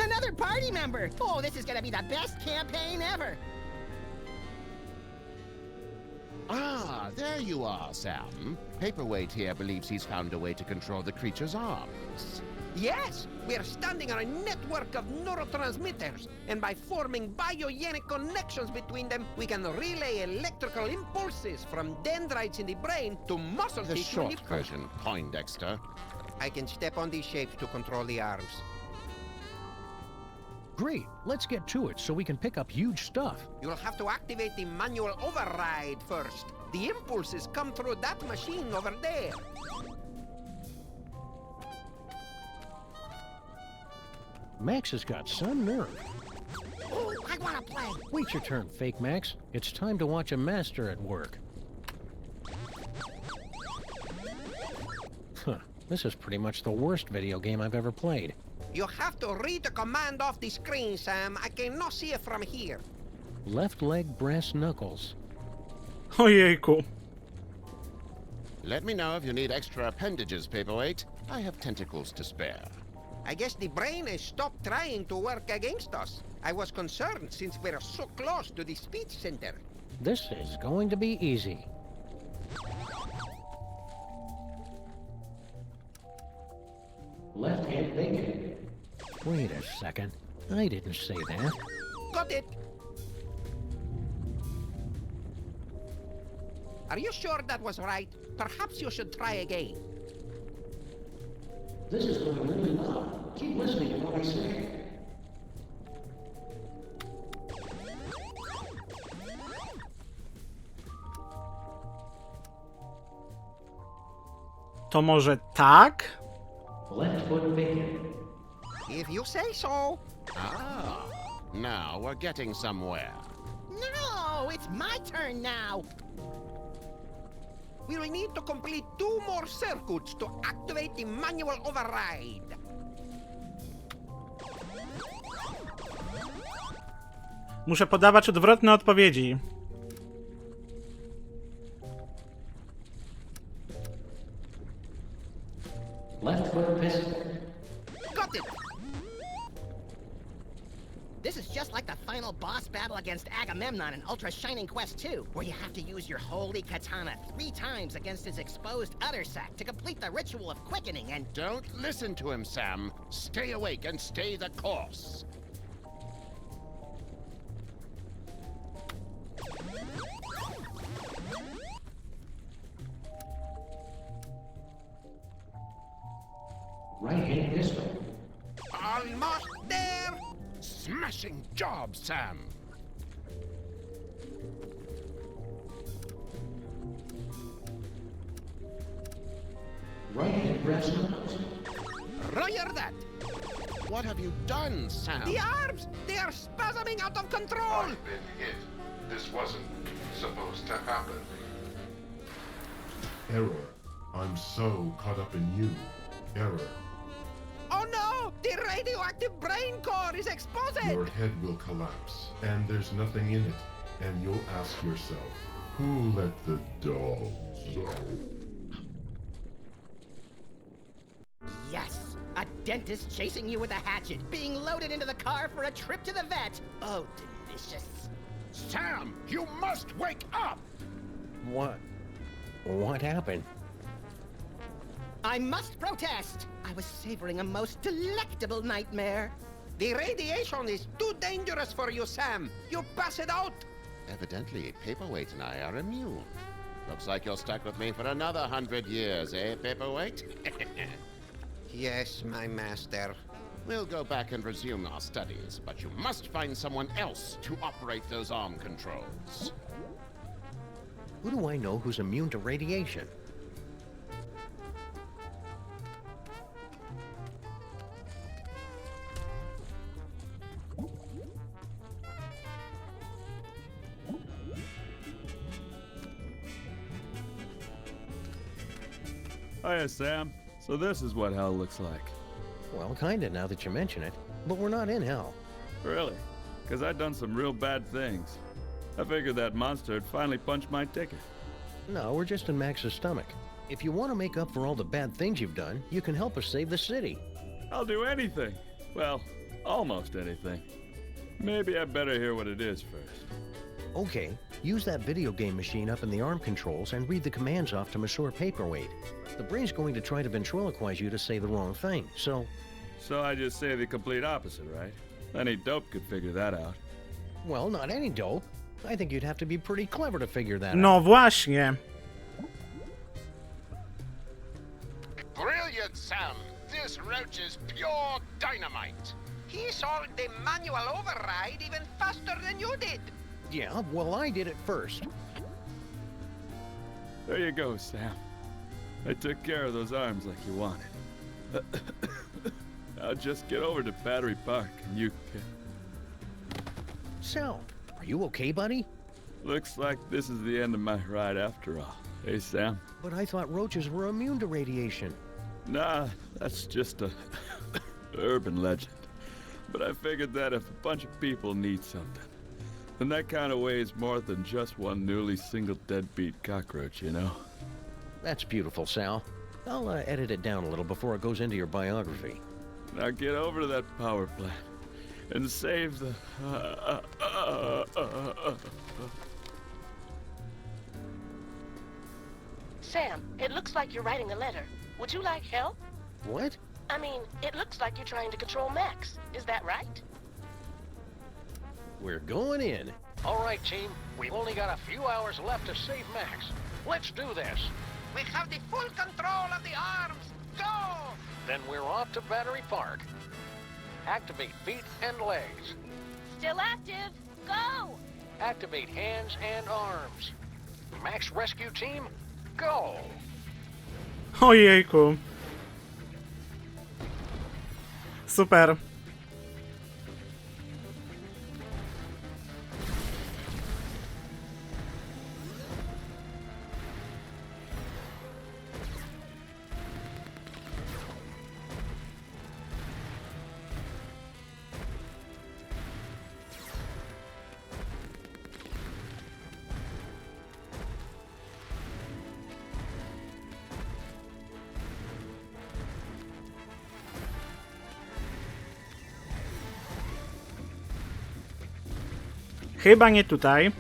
Another party member! Oh, this is gonna be the best campaign ever! Ah, there you are, Sam. Paperweight here believes he's found a way to control the creature's arms. Yes, we're standing on a network of neurotransmitters, and by forming biogenic connections between them, we can relay electrical impulses from dendrites in the brain to muscle The tissue in the short version, Poindexter. I can step on these shapes to control the arms. Great, let's get to it so we can pick up huge stuff. You'll have to activate the manual override first. The impulses come through that machine over there. Max has got some nerve. Ooh, I wanna play. Wait your turn, Fake Max. It's time to watch a master at work. Huh, this is pretty much the worst video game I've ever played. You have to read the command off the screen, Sam. I cannot see it from here. Left leg brass knuckles. Ojejku. Let me know if you need extra appendages, Paperweight. I have tentacles to spare. I guess the brain has stopped trying to work against us. I was concerned since we're so close to the speech center. This is going to be easy. Left hand bacon. Wait a second. I didn't say that. Got it! Are you sure that was right? Perhaps you should try again. This is going really well. Keep listening to what I say. To może tak? Left foot bacon. If you say so. Ah, now we're getting somewhere. No, it's my turn now. We will need to complete 2 more circuits to activate the manual override. Muszę podawać odwrotne odpowiedzi. Left foot pistol. Got it! This is just like the final boss battle against Agamemnon in Ultra Shining Quest 2, where you have to use your holy katana 3 times against his exposed udder sac to complete the ritual of quickening and... Don't listen to him, Sam. Stay awake and stay the course. Right hand pistol. Almost there! Smashing job, Sam. Right hand brass knuckles. Roger that! What have you done, Sam? The arms! They are spasming out of control! I've been hit. This wasn't supposed to happen. Error. I'm so caught up in you. Error. Oh no! The radioactive brain core is exposed! Your head will collapse, and there's nothing in it. And you'll ask yourself, who let the dogs out? Yes! A dentist chasing you with a hatchet, being loaded into the car for a trip to the vet. Oh, delicious. Sam, you must wake up! What happened? I must protest! I was savoring a most delectable nightmare. The radiation is too dangerous for you, Sam. You pass it out. Evidently, Paperweight and I are immune. Looks like you're stuck with me for another 100 years, eh, Paperweight? Yes, my master. We'll go back and resume our studies, but you must find someone else to operate those arm controls. Who do I know who's immune to radiation? Hiya, Sam. So this is what hell looks like. Well, kinda, now that you mention it. But we're not in hell. Really? Because I'd done some real bad things. I figured that monster had finally punched my ticket. No, we're just in Max's stomach. If you want to make up for all the bad things you've done, you can help us save the city. I'll do anything. Well, almost anything. Maybe I better hear what it is first. Okay, use that video game machine up in the arm controls and read the commands off to Monsieur Paperweight. The brain's going to try to ventriloquize you to say the wrong thing, so... So I just say the complete opposite, right? Any dope could figure that out. Well, not any dope. I think you'd have to be pretty clever to figure that No out. właśnie. Brilliant, Sam! This roach is pure dynamite! He solved the manual override even faster than you did. Yeah, well, I did it first. There you go, Sam. I took care of those arms like you wanted. Now just get over to Battery Park and you can... Sal, are you okay, buddy? Looks like this is the end of my ride after all. Hey, Sam? But I thought roaches were immune to radiation. Nah, that's just a urban legend. But I figured that if a bunch of people need something, then that kind of weighs more than just one newly single deadbeat cockroach, you know? That's beautiful, Sal. I'll edit it down a little before it goes into your biography. Now get over to that power plant and save the... Sam, it looks like you're writing a letter. Would you like help? What? I mean, it looks like you're trying to control Max. Is that right? We're going in. All right, team. We've only got a few hours left to save Max. Let's do this. We have the full control of the arms. Go! Then we're off to Battery Park. Activate feet and legs. Still active. Go! Activate hands and arms. Max rescue team, go! Ojejku. Super. Chyba nie tutaj.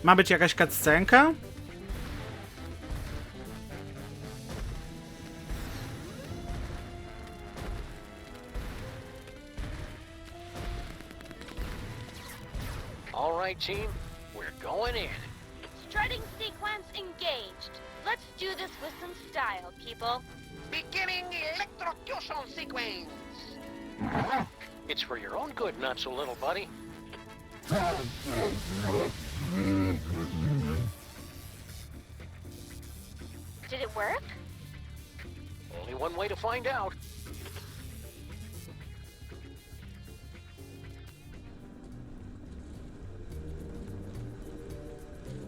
Ma być jakaś cutscenka? All right, team. We're going in. Strutting sequence engaged. Let's do this with some style, people. Beginning electrocution sequence. It's for your own good, not so little buddy. Did it work? Only one way to find out.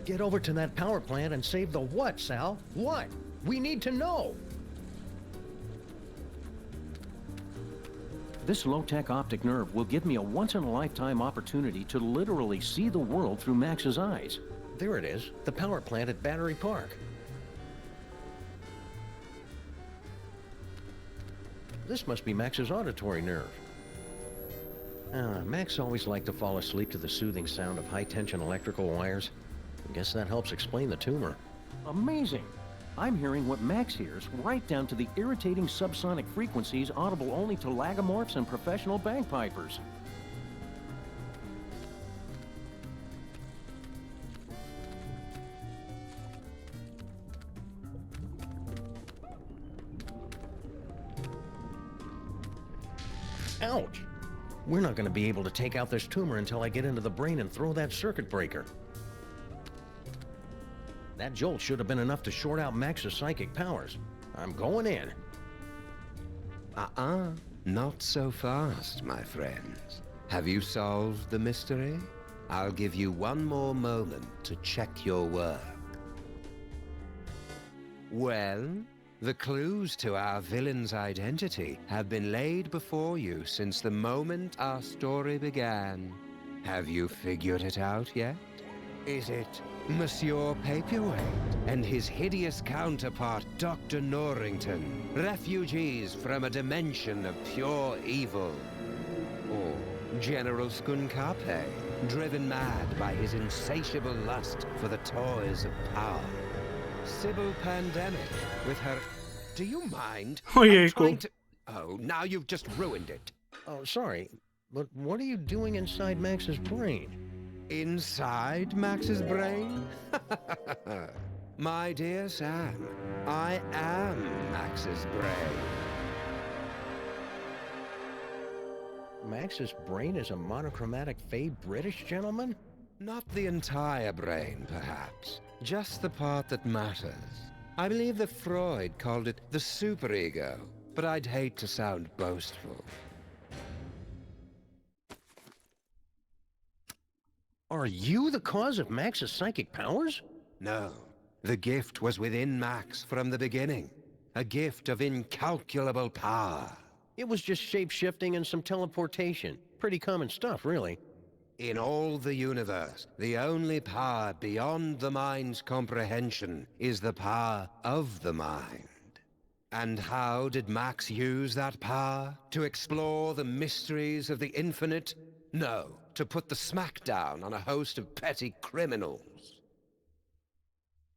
Get over to that power plant and save the what, Sal? What? We need to know. This low-tech optic nerve will give me a once-in-a-lifetime opportunity to literally see the world through Max's eyes. There it is, the power plant at Battery Park. This must be Max's auditory nerve. Max always liked to fall asleep to the soothing sound of high-tension electrical wires. I guess that helps explain the tumor. Amazing! I'm hearing what Max hears, right down to the irritating subsonic frequencies audible only to lagomorphs and professional bagpipers. Ouch! We're not going to be able to take out this tumor until I get into the brain and throw that circuit breaker. That jolt should have been enough to short out Max's psychic powers. I'm going in. Not so fast, my friends. Have you solved the mystery? I'll give you one more moment to check your work. Well, the clues to our villain's identity have been laid before you since the moment our story began. Have you figured it out yet? Is it Monsieur Paperweight and his hideous counterpart, Dr. Norrington, refugees from a dimension of pure evil? Or General Skunkape, driven mad by his insatiable lust for the toys of power? Sybil Pandemic with her... Do you mind? I'm trying to... Oh, now you've just ruined it. Oh, sorry, but what are you doing inside Max's brain? Inside Max's brain? My dear Sam, I am Max's brain. Max's brain is a monochromatic fey British gentleman? Not the entire brain, perhaps. Just the part that matters. I believe that Freud called it the superego, but I'd hate to sound boastful. Are you the cause of Max's psychic powers? No. The gift was within Max from the beginning. A gift of incalculable power. It was just shape-shifting and some teleportation. Pretty common stuff, really. In all the universe, the only power beyond the mind's comprehension is the power of the mind. And how did Max use that power? To explore the mysteries of the infinite? No, to put the smackdown on a host of petty criminals.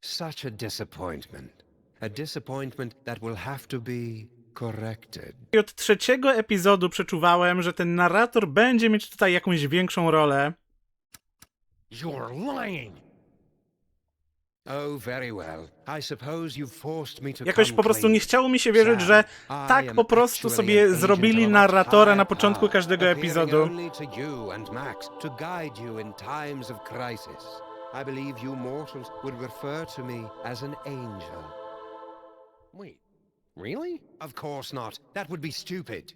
Such a disappointment. A disappointment that will have to be corrected. I od trzeciego epizodu przeczuwałem, że ten narrator będzie mieć tutaj jakąś większą rolę. You're lying. Oh, very well. I suppose you've forced me to Jakoś po prostu nie chciało mi się wierzyć, że tak po prostu sobie zrobili narratora na początku każdego epizodu. I believe you mortals would refer to me as an angel. Wait, really? Of course not. That would be stupid.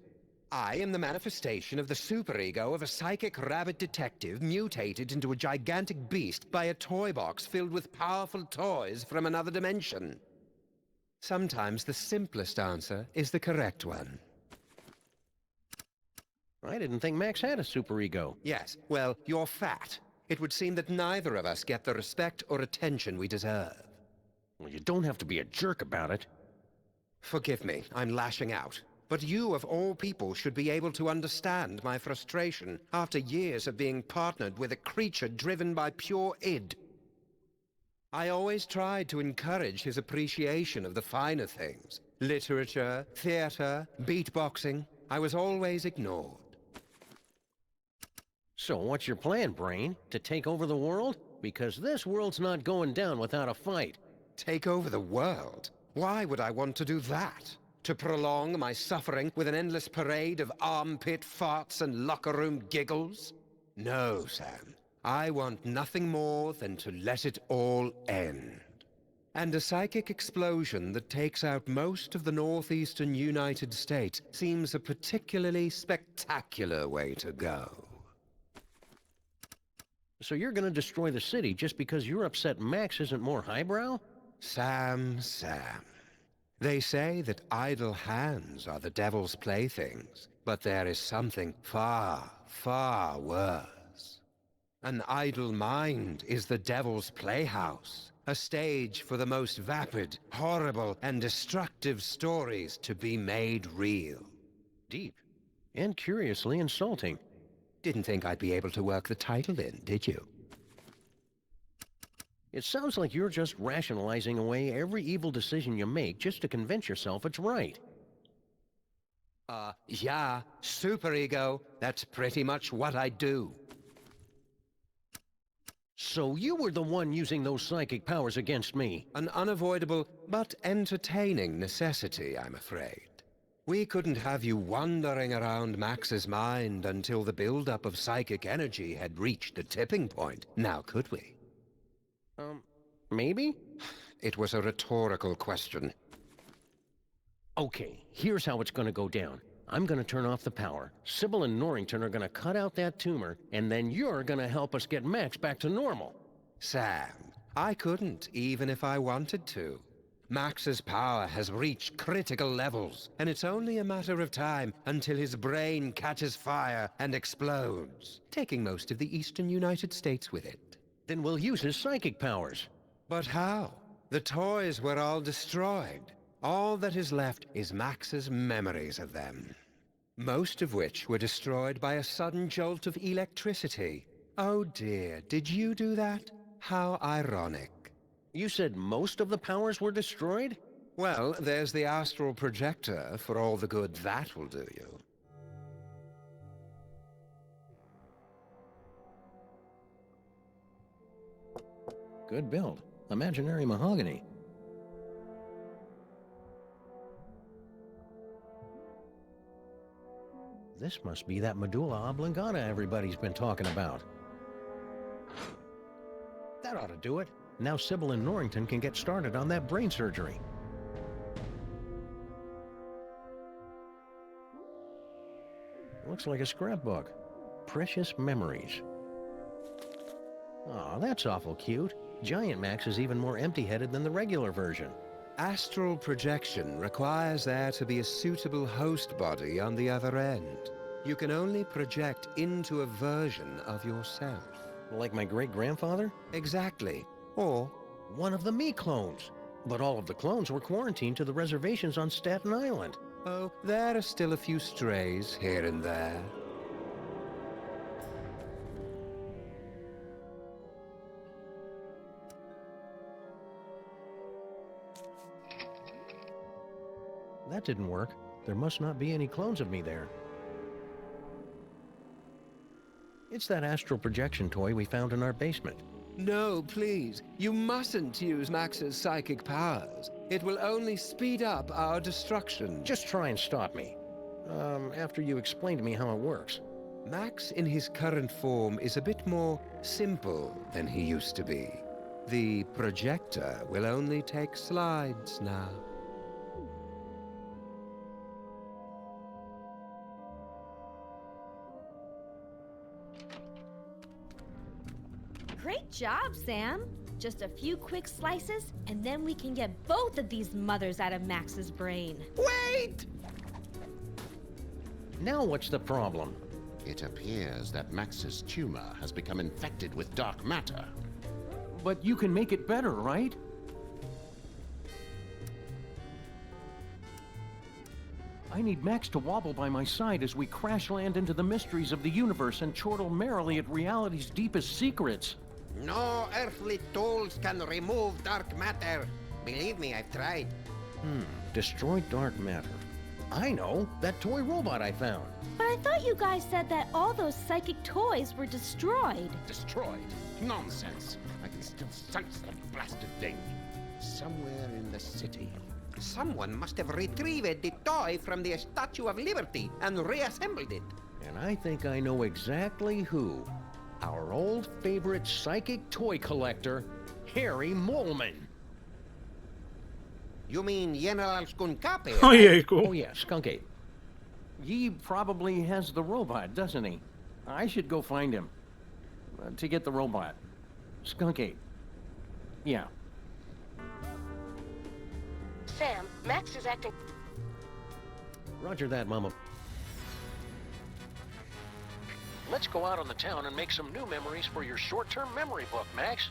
I am the manifestation of the superego of a psychic rabbit detective mutated into a gigantic beast by a toy box filled with powerful toys from another dimension. Sometimes the simplest answer is the correct one. I didn't think Max had a superego. Yes, well, you're fat. It would seem that neither of us get the respect or attention we deserve. Well, you don't have to be a jerk about it. Forgive me, I'm lashing out. But you, of all people, should be able to understand my frustration after years of being partnered with a creature driven by pure id. I always tried to encourage his appreciation of the finer things. Literature, theater, beatboxing. I was always ignored. So what's your plan, Brain? To take over the world? Because this world's not going down without a fight. Take over the world? Why would I want to do that? To prolong my suffering with an endless parade of armpit farts and locker room giggles? No, Sam. I want nothing more than to let it all end. And a psychic explosion that takes out most of the northeastern United States seems a particularly spectacular way to go. So you're gonna destroy the city just because you're upset Max isn't more highbrow? Sam. They say that idle hands are the devil's playthings, but there is something far, far worse. An idle mind is the devil's playhouse, a stage for the most vapid, horrible, and destructive stories to be made real. Deep. And curiously insulting. Didn't think I'd be able to work the title in, did you? It sounds like you're just rationalizing away every evil decision you make just to convince yourself it's right. Yeah, superego. That's pretty much what I do. So you were the one using those psychic powers against me? An unavoidable but entertaining necessity, I'm afraid. We couldn't have you wandering around Max's mind until the buildup of psychic energy had reached a tipping point, now could we? Maybe? It was a rhetorical question. Okay, here's how it's gonna go down. I'm gonna turn off the power. Sybil and Norrington are gonna cut out that tumor, and then you're gonna help us get Max back to normal. Sam, I couldn't, even if I wanted to. Max's power has reached critical levels, and it's only a matter of time until his brain catches fire and explodes, taking most of the eastern United States with it. Then we'll use his psychic powers. But how? The toys were all destroyed. All that is left is Max's memories of them. Most of which were destroyed by a sudden jolt of electricity. Oh dear, did you do that? How ironic. You said most of the powers were destroyed? Well, there's the astral projector, for all the good that will do you. Good build. Imaginary mahogany. This must be that medulla oblongata everybody's been talking about. That ought to do it. Now Sybil and Norrington can get started on that brain surgery. Looks like a scrapbook. Precious memories. Aw, that's awful cute. Giant Max is even more empty-headed than the regular version. Astral projection requires there to be a suitable host body on the other end. You can only project into a version of yourself. Like my great-grandfather? Exactly. Or one of the me clones. But all of the clones were quarantined to the reservations on Staten Island. Oh, there are still a few strays here and there. That didn't work. There must not be any clones of me there. It's that astral projection toy we found in our basement. No, please. You mustn't use Max's psychic powers. It will only speed up our destruction. Just try and stop me. After you explain to me how it works. Max in his current form is a bit more simple than he used to be. The projector will only take slides now. Great job, Sam. Just a few quick slices, and then we can get both of these mothers out of Max's brain. Wait! Now what's the problem? It appears that Max's tumor has become infected with dark matter. But you can make it better, right? I need Max to wobble by my side as we crash land into the mysteries of the universe and chortle merrily at reality's deepest secrets. No earthly tools can remove dark matter. Believe me, I've tried. Destroy dark matter. I know, that toy robot I found. But I thought you guys said that all those psychic toys were destroyed. Destroyed? Nonsense. I can still sense that blasted thing. Somewhere in the city. Someone must have retrieved the toy from the Statue of Liberty and reassembled it. And I think I know exactly who. Our old favorite psychic toy collector, Harry Molman. You mean General Skunkape? Oh yeah, cool. Oh yeah, Skunkate. He probably has the robot, doesn't he? I should go find him. To get the robot. Skunkate. Yeah. Sam, Max is acting... Roger that, Mama. Let's go out on the town and make some new memories for your short-term memory book, Max.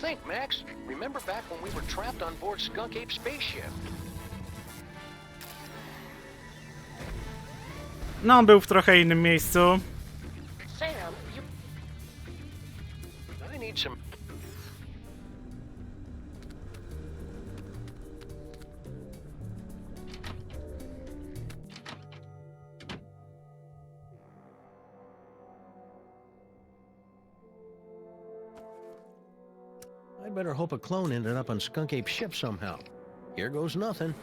Think, Max. Remember back when we were trapped on board Skunk Ape spaceship? No, on był w trochę innym miejscu. Sam, I need some... I'd better hope a clone ended up on Skunk Ape's ship somehow. Here goes nothing.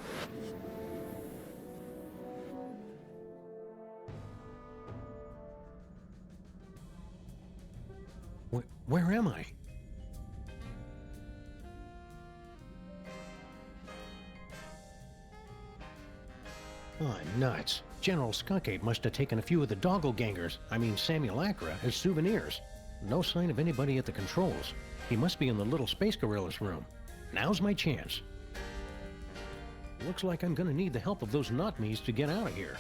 Where am I? Oh, nuts. General Skunk Ape must have taken a few of the doppelgangers, I mean Simulacra, as souvenirs. No sign of anybody at the controls. He must be in the little Space Gorillas room. Now's my chance. Looks like I'm gonna need the help of those not-me's to get out of here.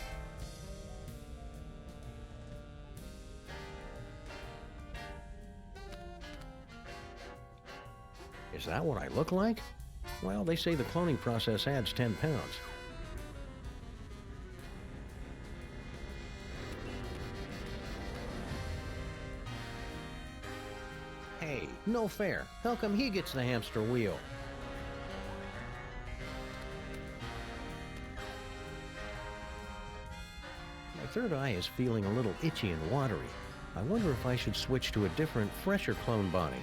Is that what I look like? Well, they say the cloning process adds 10 pounds. Hey, no fair. How come he gets the hamster wheel? My third eye is feeling a little itchy and watery. I wonder if I should switch to a different, fresher clone body.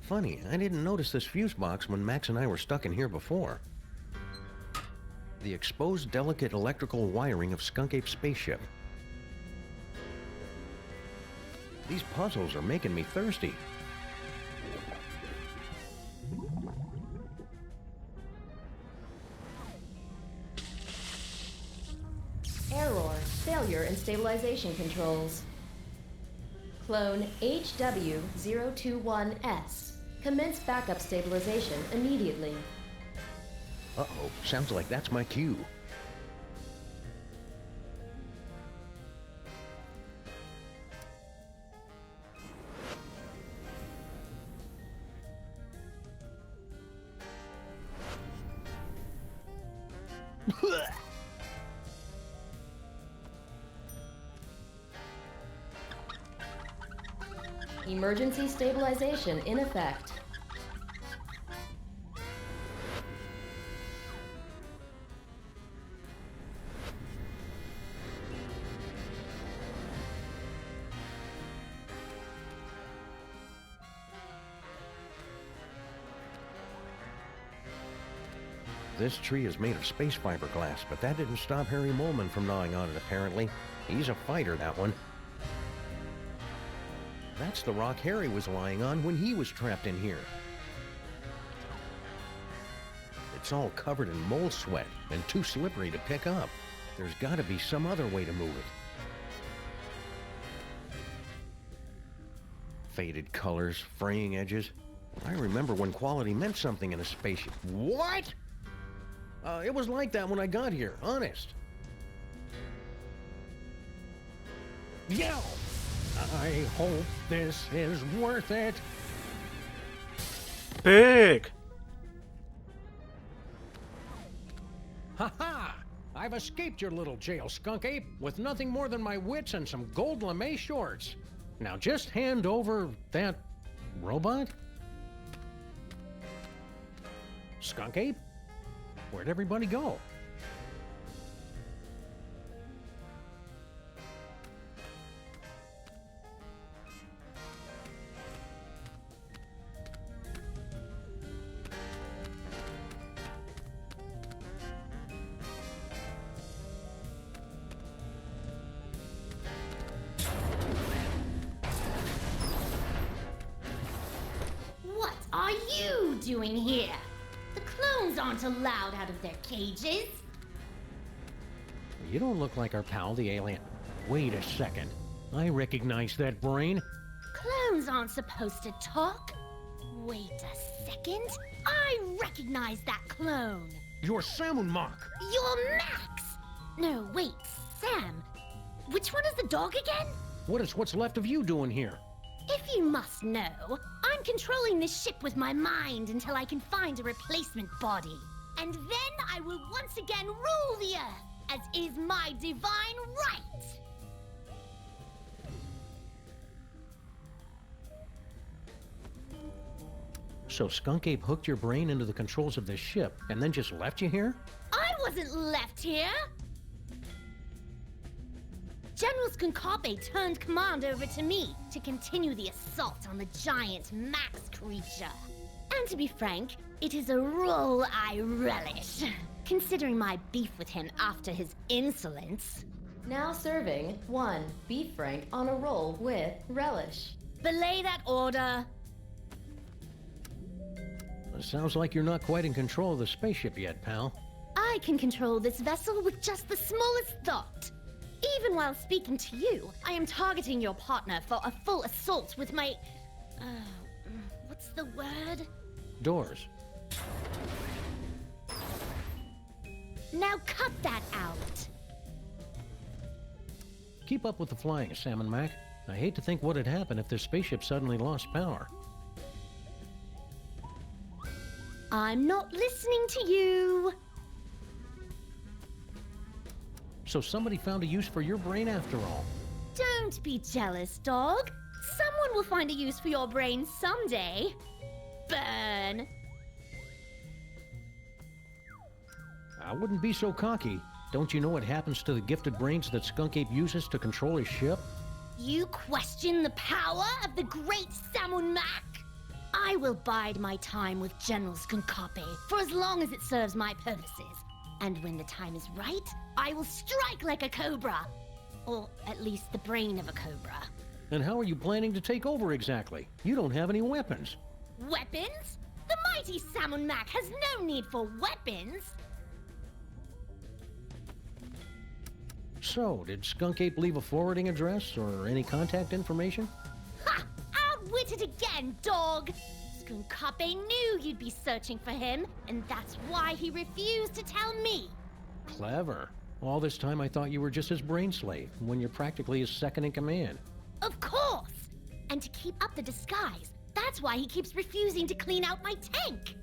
Funny, I didn't notice this fuse box when Max and I were stuck in here before. The exposed delicate electrical wiring of Skunk Ape's spaceship. These puzzles are making me thirsty. Error. Failure in stabilization controls. Clone HW021S. Commence backup stabilization immediately. Uh-oh, sounds like that's my cue. Emergency stabilization in effect. This tree is made of space fiberglass, but that didn't stop Harry Molman from gnawing on it, apparently. He's a fighter, that one. That's the rock Harry was lying on when he was trapped in here. It's all covered in mold sweat and too slippery to pick up. There's got to be some other way to move it. Faded colors, fraying edges. I remember when quality meant something in a spaceship. What? It was like that when I got here, honest. Yeah! I hope this is worth it. Pyk! Ha-ha! I've escaped your little jail, Skunk Ape, with nothing more than my wits and some gold lame shorts. Now just hand over that robot? Skunk Ape? Where'd everybody go? What are you doing here? The clones aren't allowed out of their cages. You don't look like our pal, the alien. Wait a second. I recognize that brain. Clones aren't supposed to talk. Wait a second. I recognize that clone. You're Samunmak. You're Max. No, wait, Sam. Which one is the dog again? What is what's left of you doing here? If you must know, I'm controlling this ship with my mind until I can find a replacement body. And then I will once again rule the Earth, as is my divine right. So Skunk Ape hooked your brain into the controls of this ship and then just left you here? I wasn't left here. General Skunkape turned command over to me to continue the assault on the giant Max creature. And to be frank, it is a role I relish, considering my beef with him after his insolence. Now serving 1 beef frank on a roll with relish. Belay that order. It sounds like you're not quite in control of the spaceship yet, pal. I can control this vessel with just the smallest thought. Even while speaking to you, I am targeting your partner for a full assault with my... what's the word? Doors. Now cut that out. Keep up with the flying, Salmon Mac. I hate to think what had happened if this spaceship suddenly lost power. I'm not listening to you. So somebody found a use for your brain after all. Don't be jealous, dog. Someone will find a use for your brain someday. Burn. I wouldn't be so cocky. Don't you know what happens to the gifted brains that Skunk Ape uses to control his ship? You question the power of the great Samun Mac? I will bide my time with General Skunkape for as long as it serves my purposes. And when the time is right, I will strike like a cobra. Or at least the brain of a cobra. And how are you planning to take over exactly? You don't have any weapons. Weapons? The mighty Samun Mac has no need for weapons. So, did Skunk Ape leave a forwarding address or any contact information? Ha! Outwitted again, dog! Skunkape knew you'd be searching for him, and that's why he refused to tell me. Clever. All this time I thought you were just his brain slave, when you're practically his second in command. Of course! And to keep up the disguise, that's why he keeps refusing to clean out my tank.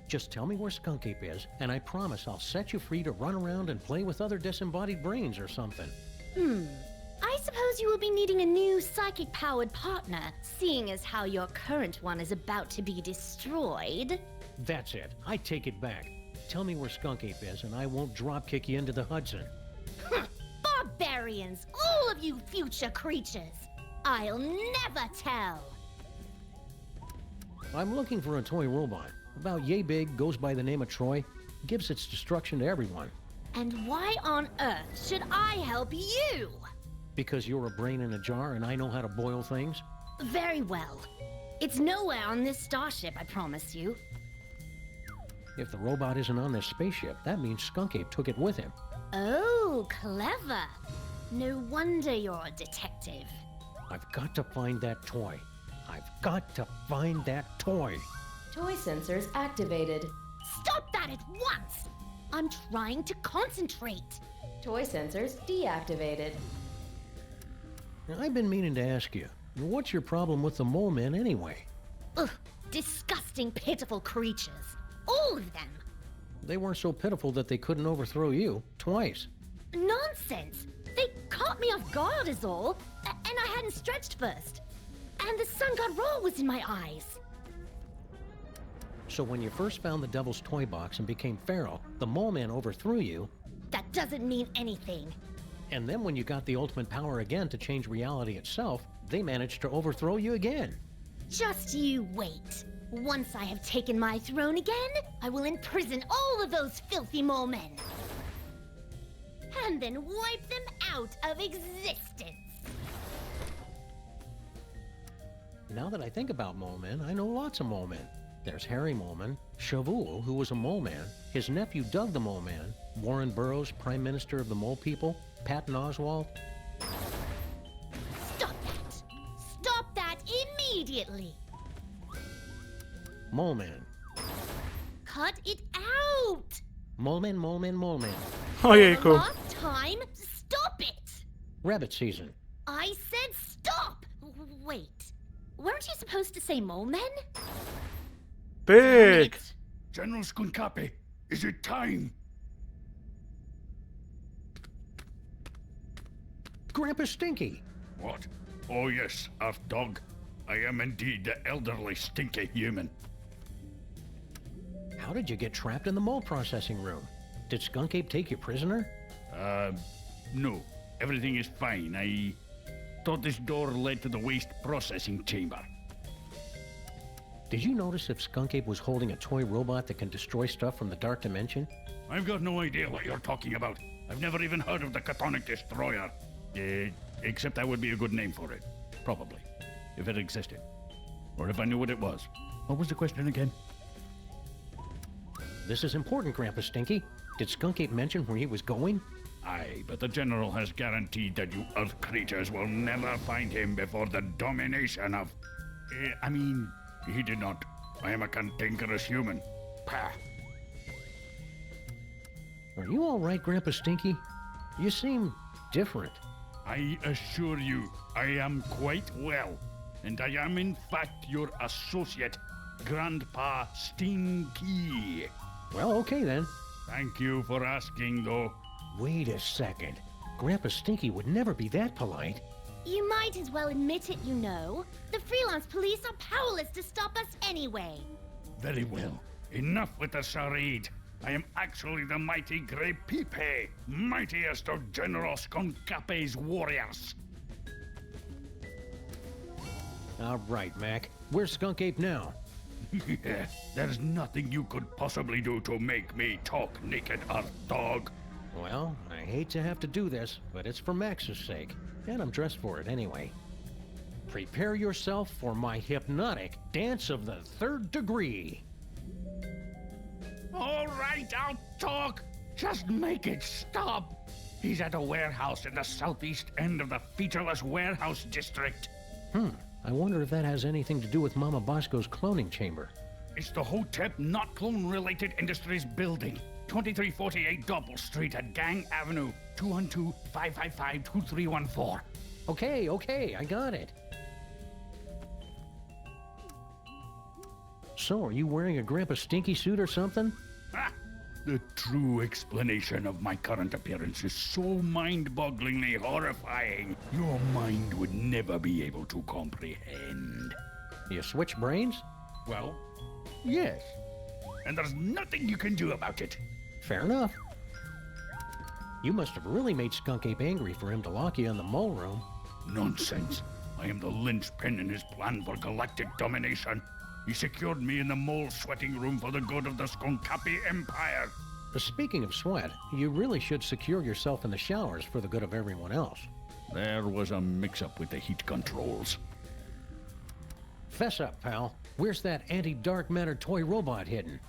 Just tell me where Skunk Ape is, and I promise I'll set you free to run around and play with other disembodied brains or something. I suppose you will be needing a new psychic-powered partner, seeing as how your current one is about to be destroyed. That's it. I take it back. Tell me where Skunk Ape is, and I won't drop-kick you into the Hudson. Barbarians! All of you future creatures! I'll never tell! I'm looking for a toy robot. About yay big, goes by the name of Troy, gives its destruction to everyone. And why on earth should I help you? Because you're a brain in a jar and I know how to boil things? Very well. It's nowhere on this starship, I promise you. If the robot isn't on this spaceship, that means Skunk Ape took it with him. Oh, clever. No wonder you're a detective. I've got to find that toy. I've got to find that toy. Toy sensors activated. Stop that at once! I'm trying to concentrate. Toy sensors deactivated. Now, I've been meaning to ask you, what's your problem with the mole men anyway? Ugh, disgusting, pitiful creatures. All of them. They weren't so pitiful that they couldn't overthrow you twice. Nonsense! They caught me off guard is all, and I hadn't stretched first. And the sun god roll was in my eyes. So when you first found the Devil's Toy Box and became feral, the Mole Man overthrew you. That doesn't mean anything. And then when you got the ultimate power again to change reality itself, they managed to overthrow you again. Just you wait. Once I have taken my throne again, I will imprison all of those filthy mole men. And then wipe them out of existence. Now that I think about mole men, I know lots of mole men. There's Harry Moleman, Shavul, who was a mole man, his nephew Doug the Mole Man, Warren Burroughs, Prime Minister of the Mole People, Patton Oswalt. Stop that! Stop that immediately! Mole Man. Cut it out! Mole Man, Mole Man, Mole Man. Ojejku. Last time, stop it! Rabbit season. I said stop! Wait, weren't you supposed to say mole men? Pyk! General Skunkapi, is it time? Grandpa Stinky. What? Oh yes, Earth Dog. I am indeed the elderly stinky human. How did you get trapped in the mole processing room? Did Skunk Ape take you prisoner? No. Everything is fine. I thought this door led to the waste processing chamber. Did you notice if Skunk Ape was holding a toy robot that can destroy stuff from the Dark Dimension? I've got no idea what you're talking about. I've never even heard of the Catonic Destroyer. Except that would be a good name for it. Probably. If it existed. Or if I knew what it was. What was the question again? This is important, Grandpa Stinky. Did Skunk Ape mention where he was going? Aye, but the General has guaranteed that you Earth creatures will never find him before the domination of... I mean, he did not. I am a cantankerous human. Pah. Are you all right, Grandpa Stinky? You seem different. I assure you, I am quite well. And I am in fact your associate, Grandpa Stinky. Well, okay then. Thank you for asking, though. Wait a second. Grandpa Stinky would never be that polite. You might as well admit it, you know. The freelance police are powerless to stop us anyway. Very well. Enough with the charade. I am actually the mighty Grey Pipe, mightiest of General Skunkape's warriors. All right, Mac. Where's Skunk Ape now? There's nothing you could possibly do to make me talk, naked Earth Dog. Well, I hate to have to do this, but it's for Max's sake, and I'm dressed for it anyway. Prepare yourself for my hypnotic dance of the 3rd degree. All right, I'll talk. Just make it stop. He's at a warehouse in the southeast end of the featureless warehouse district. I wonder if that has anything to do with Mama Bosco's cloning chamber. It's the Hotep Not Clone-Related Industries Building. 2348 Doppel Street at Gang Avenue. 212-555-2314. Okay, I got it. So, are you wearing a Grandpa Stinky suit or something? Ah, the true explanation of my current appearance is so mind-bogglingly horrifying, your mind would never be able to comprehend. You switch brains? Well, yes. And there's nothing you can do about it. Fair enough. You must have really made Skunk Ape angry for him to lock you in the mole room. Nonsense. I am the linchpin in his plan for galactic domination. He secured me in the mole sweating room for the good of the Skunkapi Empire. Speaking of sweat, you really should secure yourself in the showers for the good of everyone else. There was a mix-up with the heat controls. Fess up, pal. Where's that anti-dark matter toy robot hidden?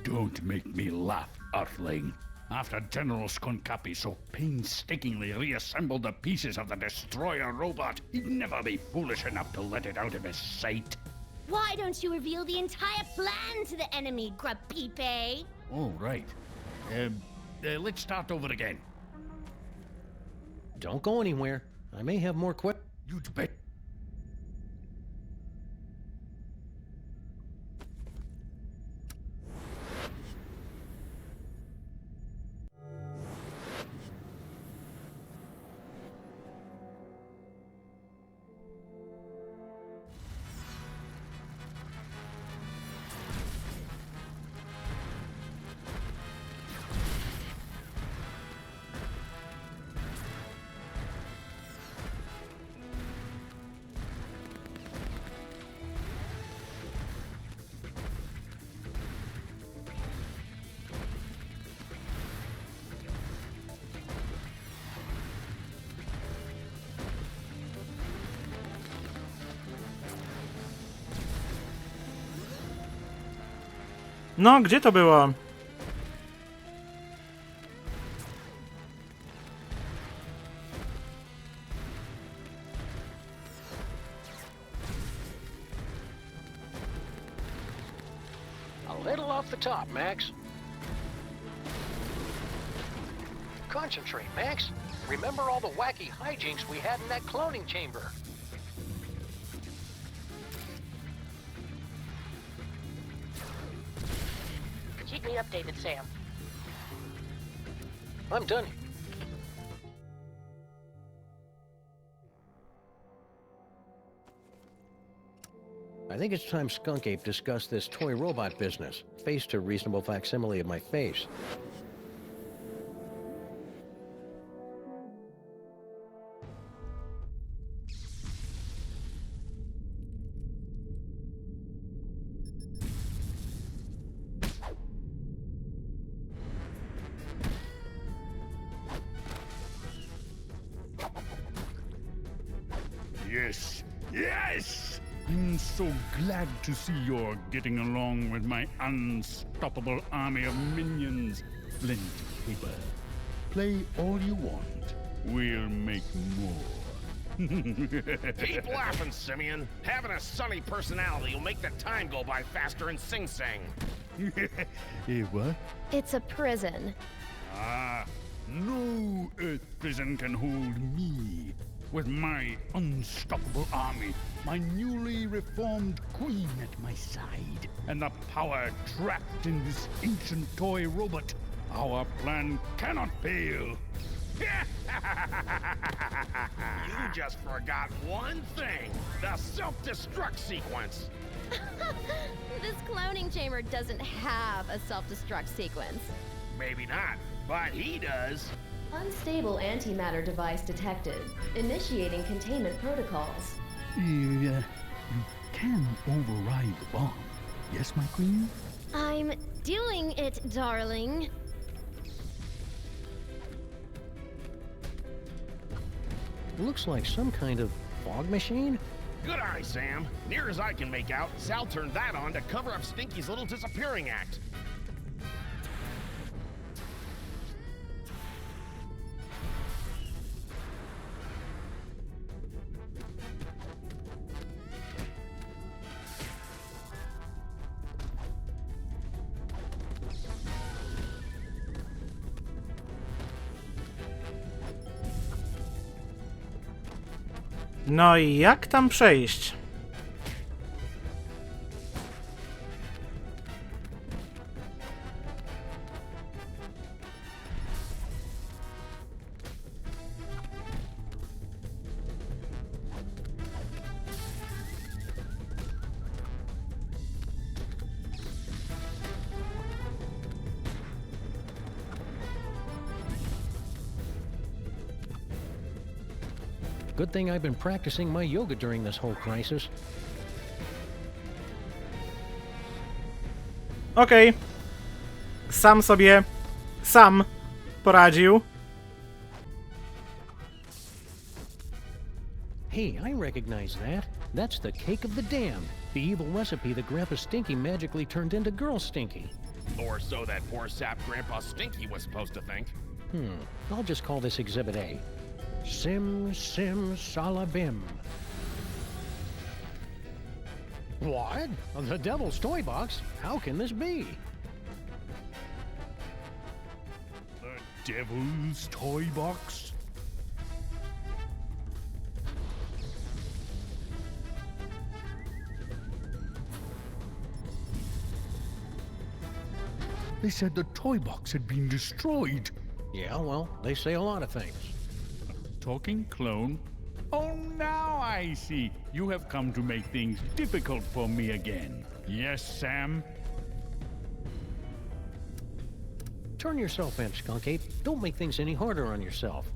Don't make me laugh, Earthling. After General Skunkapi so painstakingly reassembled the pieces of the destroyer robot, he'd never be foolish enough to let it out of his sight. Why don't you reveal the entire plan to the enemy, Grapipe? Oh, right. Let's start over again. Don't go anywhere. I may have more You'd bet. No, gdzie to było? little off the top, Max. Concentrate, Max. Remember all the wacky hijinks we had in that cloning chamber. Keep me updated, Sam. I'm done. I think it's time Skunk Ape discussed this toy robot business. Face to reasonable facsimile of my face. Yes, yes! I'm so glad to see you're getting along with my unstoppable army of minions. Plenty paper. Play all you want. We'll make more. Keep laughing, Simeon. Having a sunny personality will make the time go by faster in Sing Sing. What? It's a prison. Ah, no Earth prison can hold me. With my unstoppable army, my newly reformed queen at my side, and the power trapped in this ancient toy robot, our plan cannot fail. You just forgot one thing. The self-destruct sequence. This cloning chamber doesn't have a self-destruct sequence. Maybe not, but he does. Unstable antimatter device detected. Initiating containment protocols. You can override the bomb. Yes, my queen? I'm doing it, darling. Looks like some kind of fog machine? Good eye, Sam. Near as I can make out, Sal turned that on to cover up Stinky's little disappearing act. No i jak tam przejść? Good thing I've been practicing my yoga during this whole crisis. Okej. Sam poradził. Hey, I recognize that. That's the cake of the damned. The evil recipe that Grandpa Stinky magically turned into Girl Stinky. Or so that poor sap Grandpa Stinky was supposed to think. I'll just call this Exhibit A. Sim Salabim. What? The Devil's Toy Box? How can this be? The Devil's Toy Box? They said the toy box had been destroyed. Yeah, well, they say a lot of things. Talking clone? Oh, now I see. You have come to make things difficult for me again. Yes, Sam? Turn yourself in, Skunk Ape. Don't make things any harder on yourself.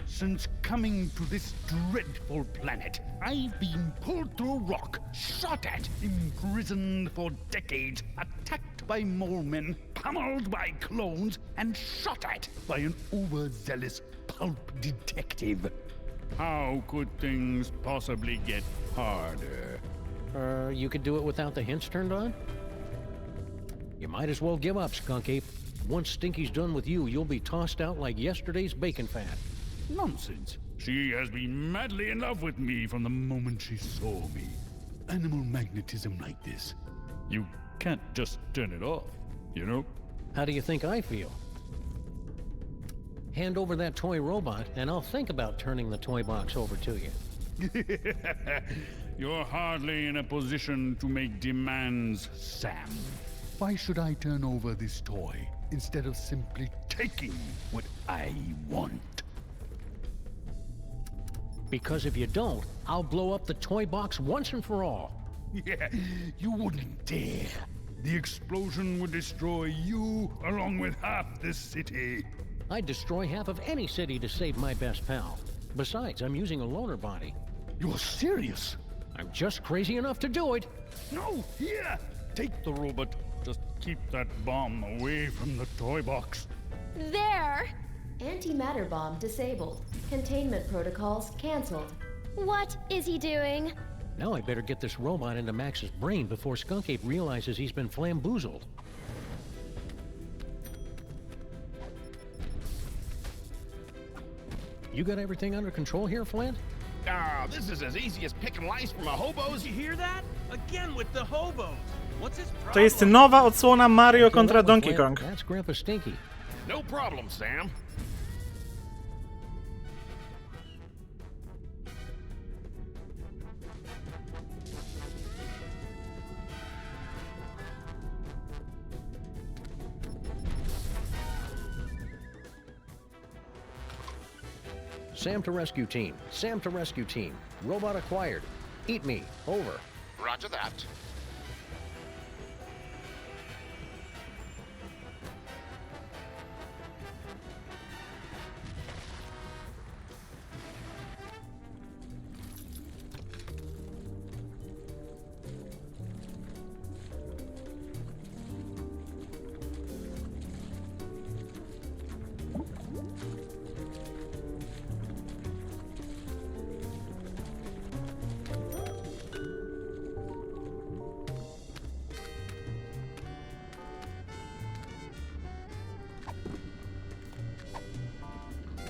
Since coming to this dreadful planet, I've been pulled through rock, shot at, imprisoned for decades, attacked by mole men, pummeled by clones, and shot at by an overzealous pulp detective. How could things possibly get harder? You could do it without the hints turned on? You might as well give up, Skunk Ape. Once Stinky's done with you, you'll be tossed out like yesterday's bacon fat. Nonsense. She has been madly in love with me from the moment she saw me. Animal magnetism like this. You can't just turn it off, you know? How do you think I feel? Hand over that toy robot, and I'll think about turning the toy box over to you. You're hardly in a position to make demands, Sam. Why should I turn over this toy instead of simply taking what I want? Because if you don't, I'll blow up the toy box once and for all. Yeah, you wouldn't dare. The explosion would destroy you along with half this city. I'd destroy half of any city to save my best pal. Besides, I'm using a loaner body. You're serious? I'm just crazy enough to do it. No, here! Take the robot. Just keep that bomb away from the toy box. There! Antimatter bomb disabled. Containment protocols canceled. What is he doing? Now I better get this robot into Max's brain before Skunk Ape realizes he's been flamboozled. You got everything under control here, Flint? Ah, this is as easy as picking lice from a hobo's. You hear that? Again with the hobos. What's his problem? To jest nowa odsłona Mario kontra Donkey Kong. That's Grandpa Stinky. No problem, Sam. Sam to rescue team. Sam to rescue team. Robot acquired. Eat me. Over. Roger that.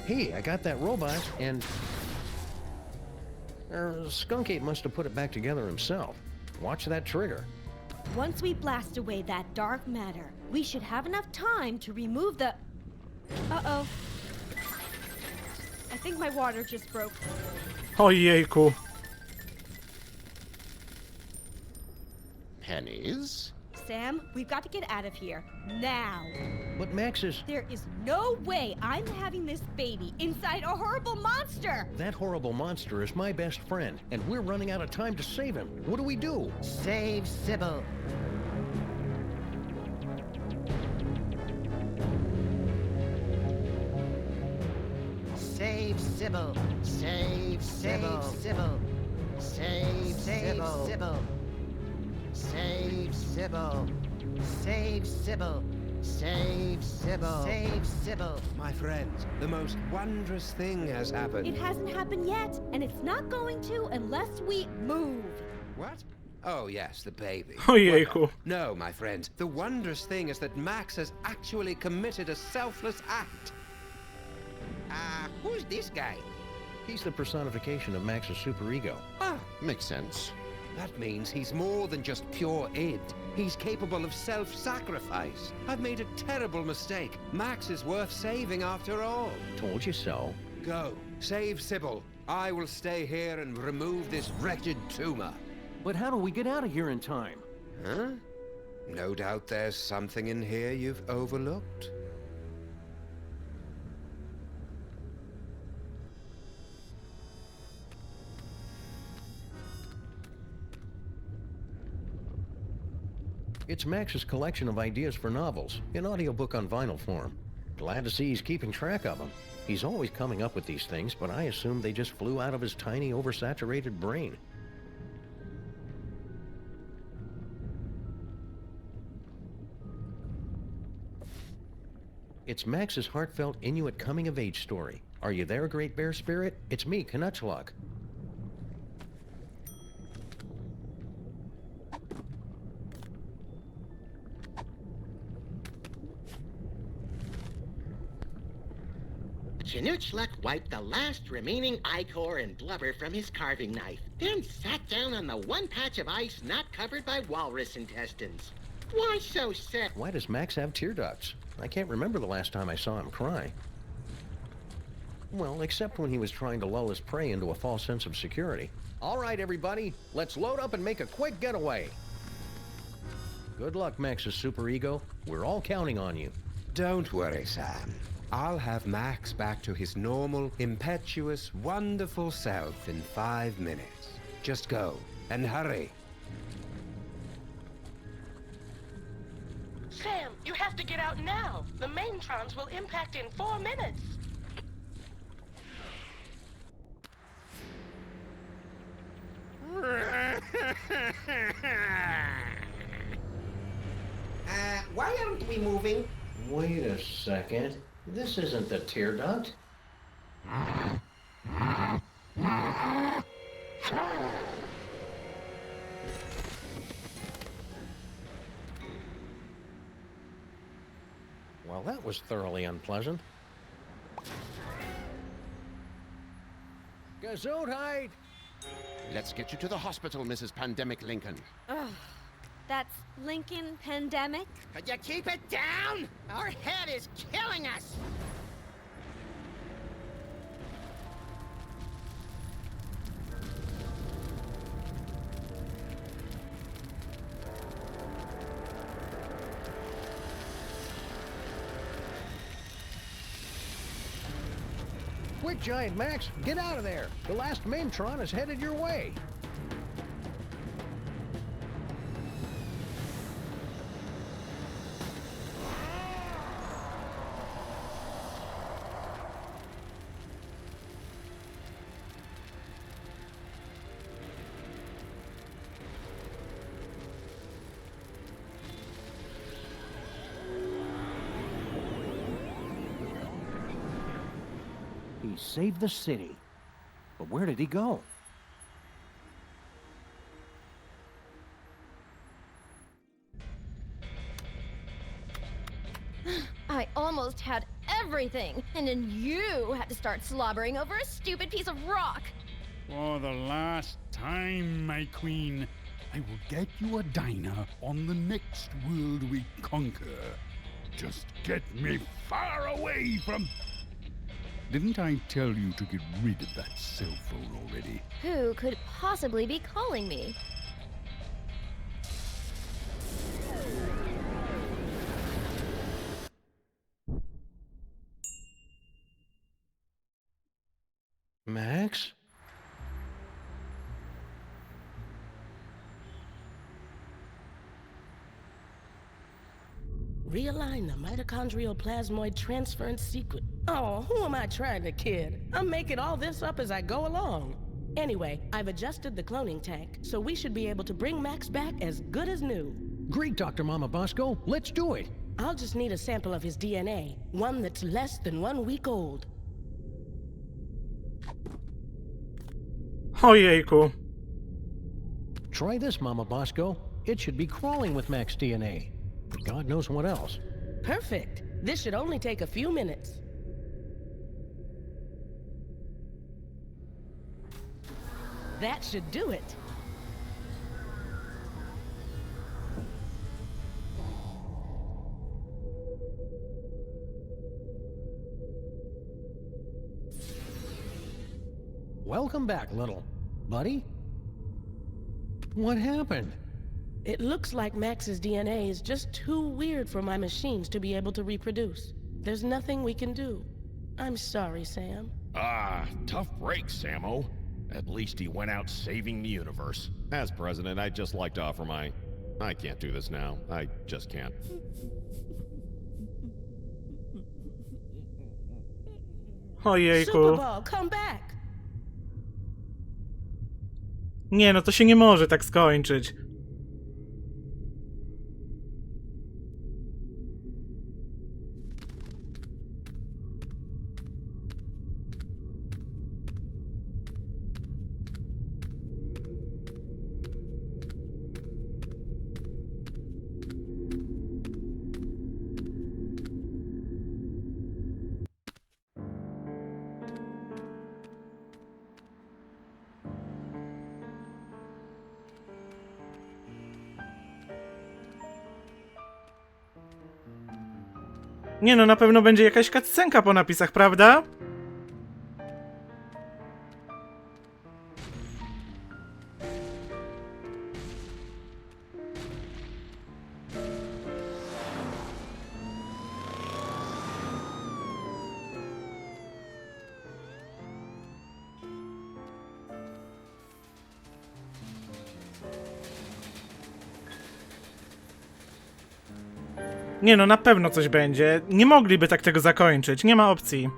Hey, I got that robot, and... Skunk Ape must have put it back together himself. Watch that trigger. Once we blast away that dark matter, we should have enough time to remove the... Uh-oh. I think my water just broke. Ojejku. Pennies? Sam, we've got to get out of here. Now. But Max is... There is no way I'm having this baby inside a horrible monster! That horrible monster is my best friend, and we're running out of time to save him. What do we do? Save Sybil. Save Sybil. Save Sybil. Save Sybil. Save Sybil. Save Sybil. Save Sybil. Save Sybil. My friends, the most wondrous thing has happened. It hasn't happened yet, and it's not going to unless we move. What? Oh, yes, the baby. Ojejku. Well, no, my friends. The wondrous thing is that Max has actually committed a selfless act. Who's this guy? He's the personification of Max's superego. Ah, makes sense. That means he's more than just pure id. He's capable of self-sacrifice. I've made a terrible mistake. Max is worth saving after all. Told you so. Go. Save Sybil. I will stay here and remove this wretched tumor. But how do we get out of here in time? Huh? No doubt there's something in here you've overlooked. It's Max's collection of ideas for novels, in audiobook on vinyl form. Glad to see he's keeping track of them. He's always coming up with these things, but I assume they just flew out of his tiny, oversaturated brain. It's Max's heartfelt Inuit coming-of-age story. Are you there, Great Bear Spirit? It's me, Canuchlog. Canuchlug wiped the last remaining ichor and blubber from his carving knife, then sat down on the one patch of ice not covered by walrus intestines. Why so sad? Why does Max have tear ducts? I can't remember the last time I saw him cry. Well, except when he was trying to lull his prey into a false sense of security. All right, everybody, let's load up and make a quick getaway. Good luck, Max's superego. We're all counting on you. Don't worry, Sam. I'll have Max back to his normal, impetuous, wonderful self in 5 minutes. Just go, and hurry. Sam, you have to get out now. The maintrons will impact in 4 minutes. Why aren't we moving? Wait a second. This isn't the tear duct. Well, that was thoroughly unpleasant. Gesundheit! Let's get you to the hospital, Mrs. Pandemic Lincoln. Ugh. That's Lincoln Pandemic? Could you keep it down? Our head is killing us! Quick, Giant Max, get out of there! The last Maintron is headed your way! He saved the city. But where did he go? I almost had everything, and then you had to start slobbering over a stupid piece of rock. For the last time, my queen, I will get you a diner on the next world we conquer. Just get me far away from... Didn't I tell you to get rid of that cell phone already? Who could possibly be calling me? Max? Realign the mitochondrial plasmoid transference sequence. Oh, who am I trying to kid? I'm making all this up as I go along. Anyway, I've adjusted the cloning tank, so we should be able to bring Max back as good as new. Great, Dr. Mama Bosco. Let's do it. I'll just need a sample of his DNA, one that's less than 1 week old. Ojejku. Try this, Mama Bosco. It should be crawling with Max DNA. God knows what else. Perfect. This should only take a few minutes. That should do it. Welcome back, little buddy. What happened? It looks like Max's DNA is just too weird for my machines to be able to reproduce. There's nothing we can do. I'm sorry, Sam. Tough break, Sammo. At least he went out saving the universe. As president, I'd just like to offer my... I can't do this now. I just can't. Ojejku. Superball, come back! Nie, no to się nie może tak skończyć. Nie no, na pewno będzie jakaś cutscenka po napisach, prawda? Nie no, na pewno coś będzie. Nie mogliby tak tego zakończyć, nie ma opcji.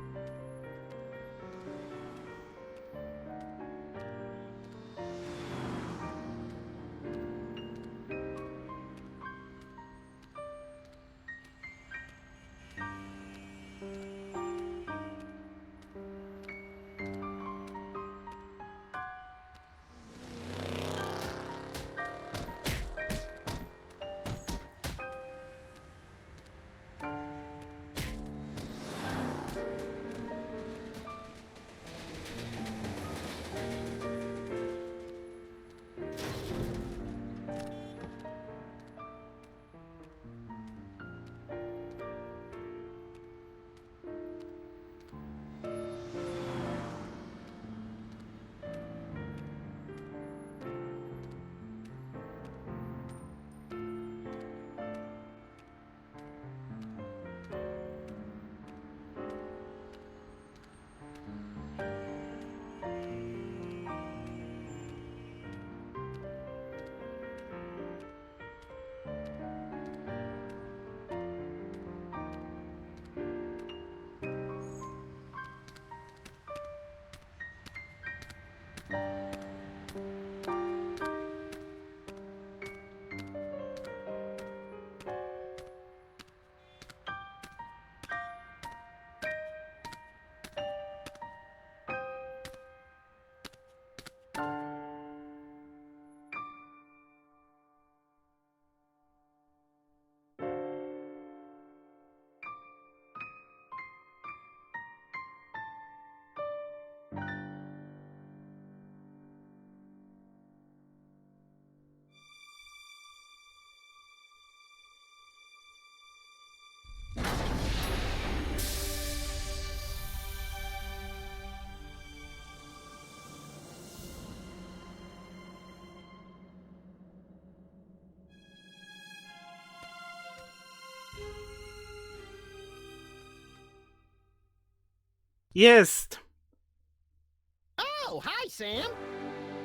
Jest! Oh, hi, Sam.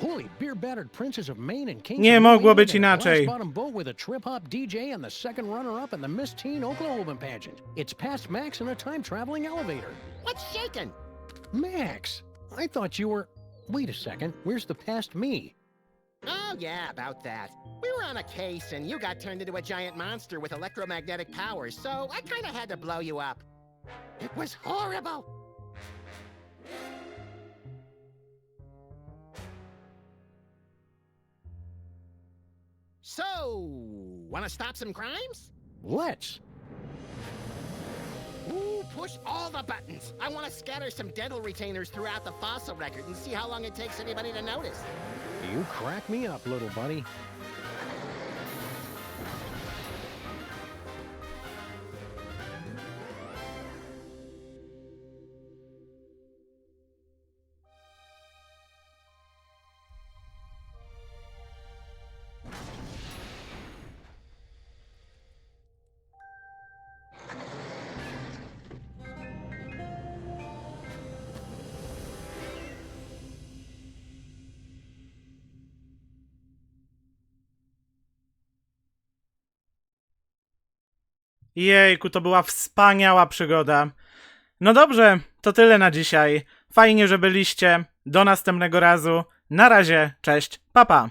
Holy beer-battered princess of Maine and Kings. Nie mogło być inaczej. Bottom boat with a trip-hop DJ and the second runner-up in the Miss Teen Oklahoma pageant. It's past Max in a time-traveling elevator. What's shaking? Max, I thought you were... Wait a second, where's the past me? Oh, yeah, about that. We were on a case, and you got turned into a giant monster with electromagnetic powers, so I kind of had to blow you up. It was horrible. So, wanna stop some crimes? Let's. Ooh, push all the buttons. I wanna scatter some dental retainers throughout the fossil record and see how long it takes anybody to notice. You crack me up, little buddy. Jejku, to była wspaniała przygoda. No dobrze, to tyle na dzisiaj. Fajnie, że byliście. Do następnego razu. Na razie, cześć, pa pa.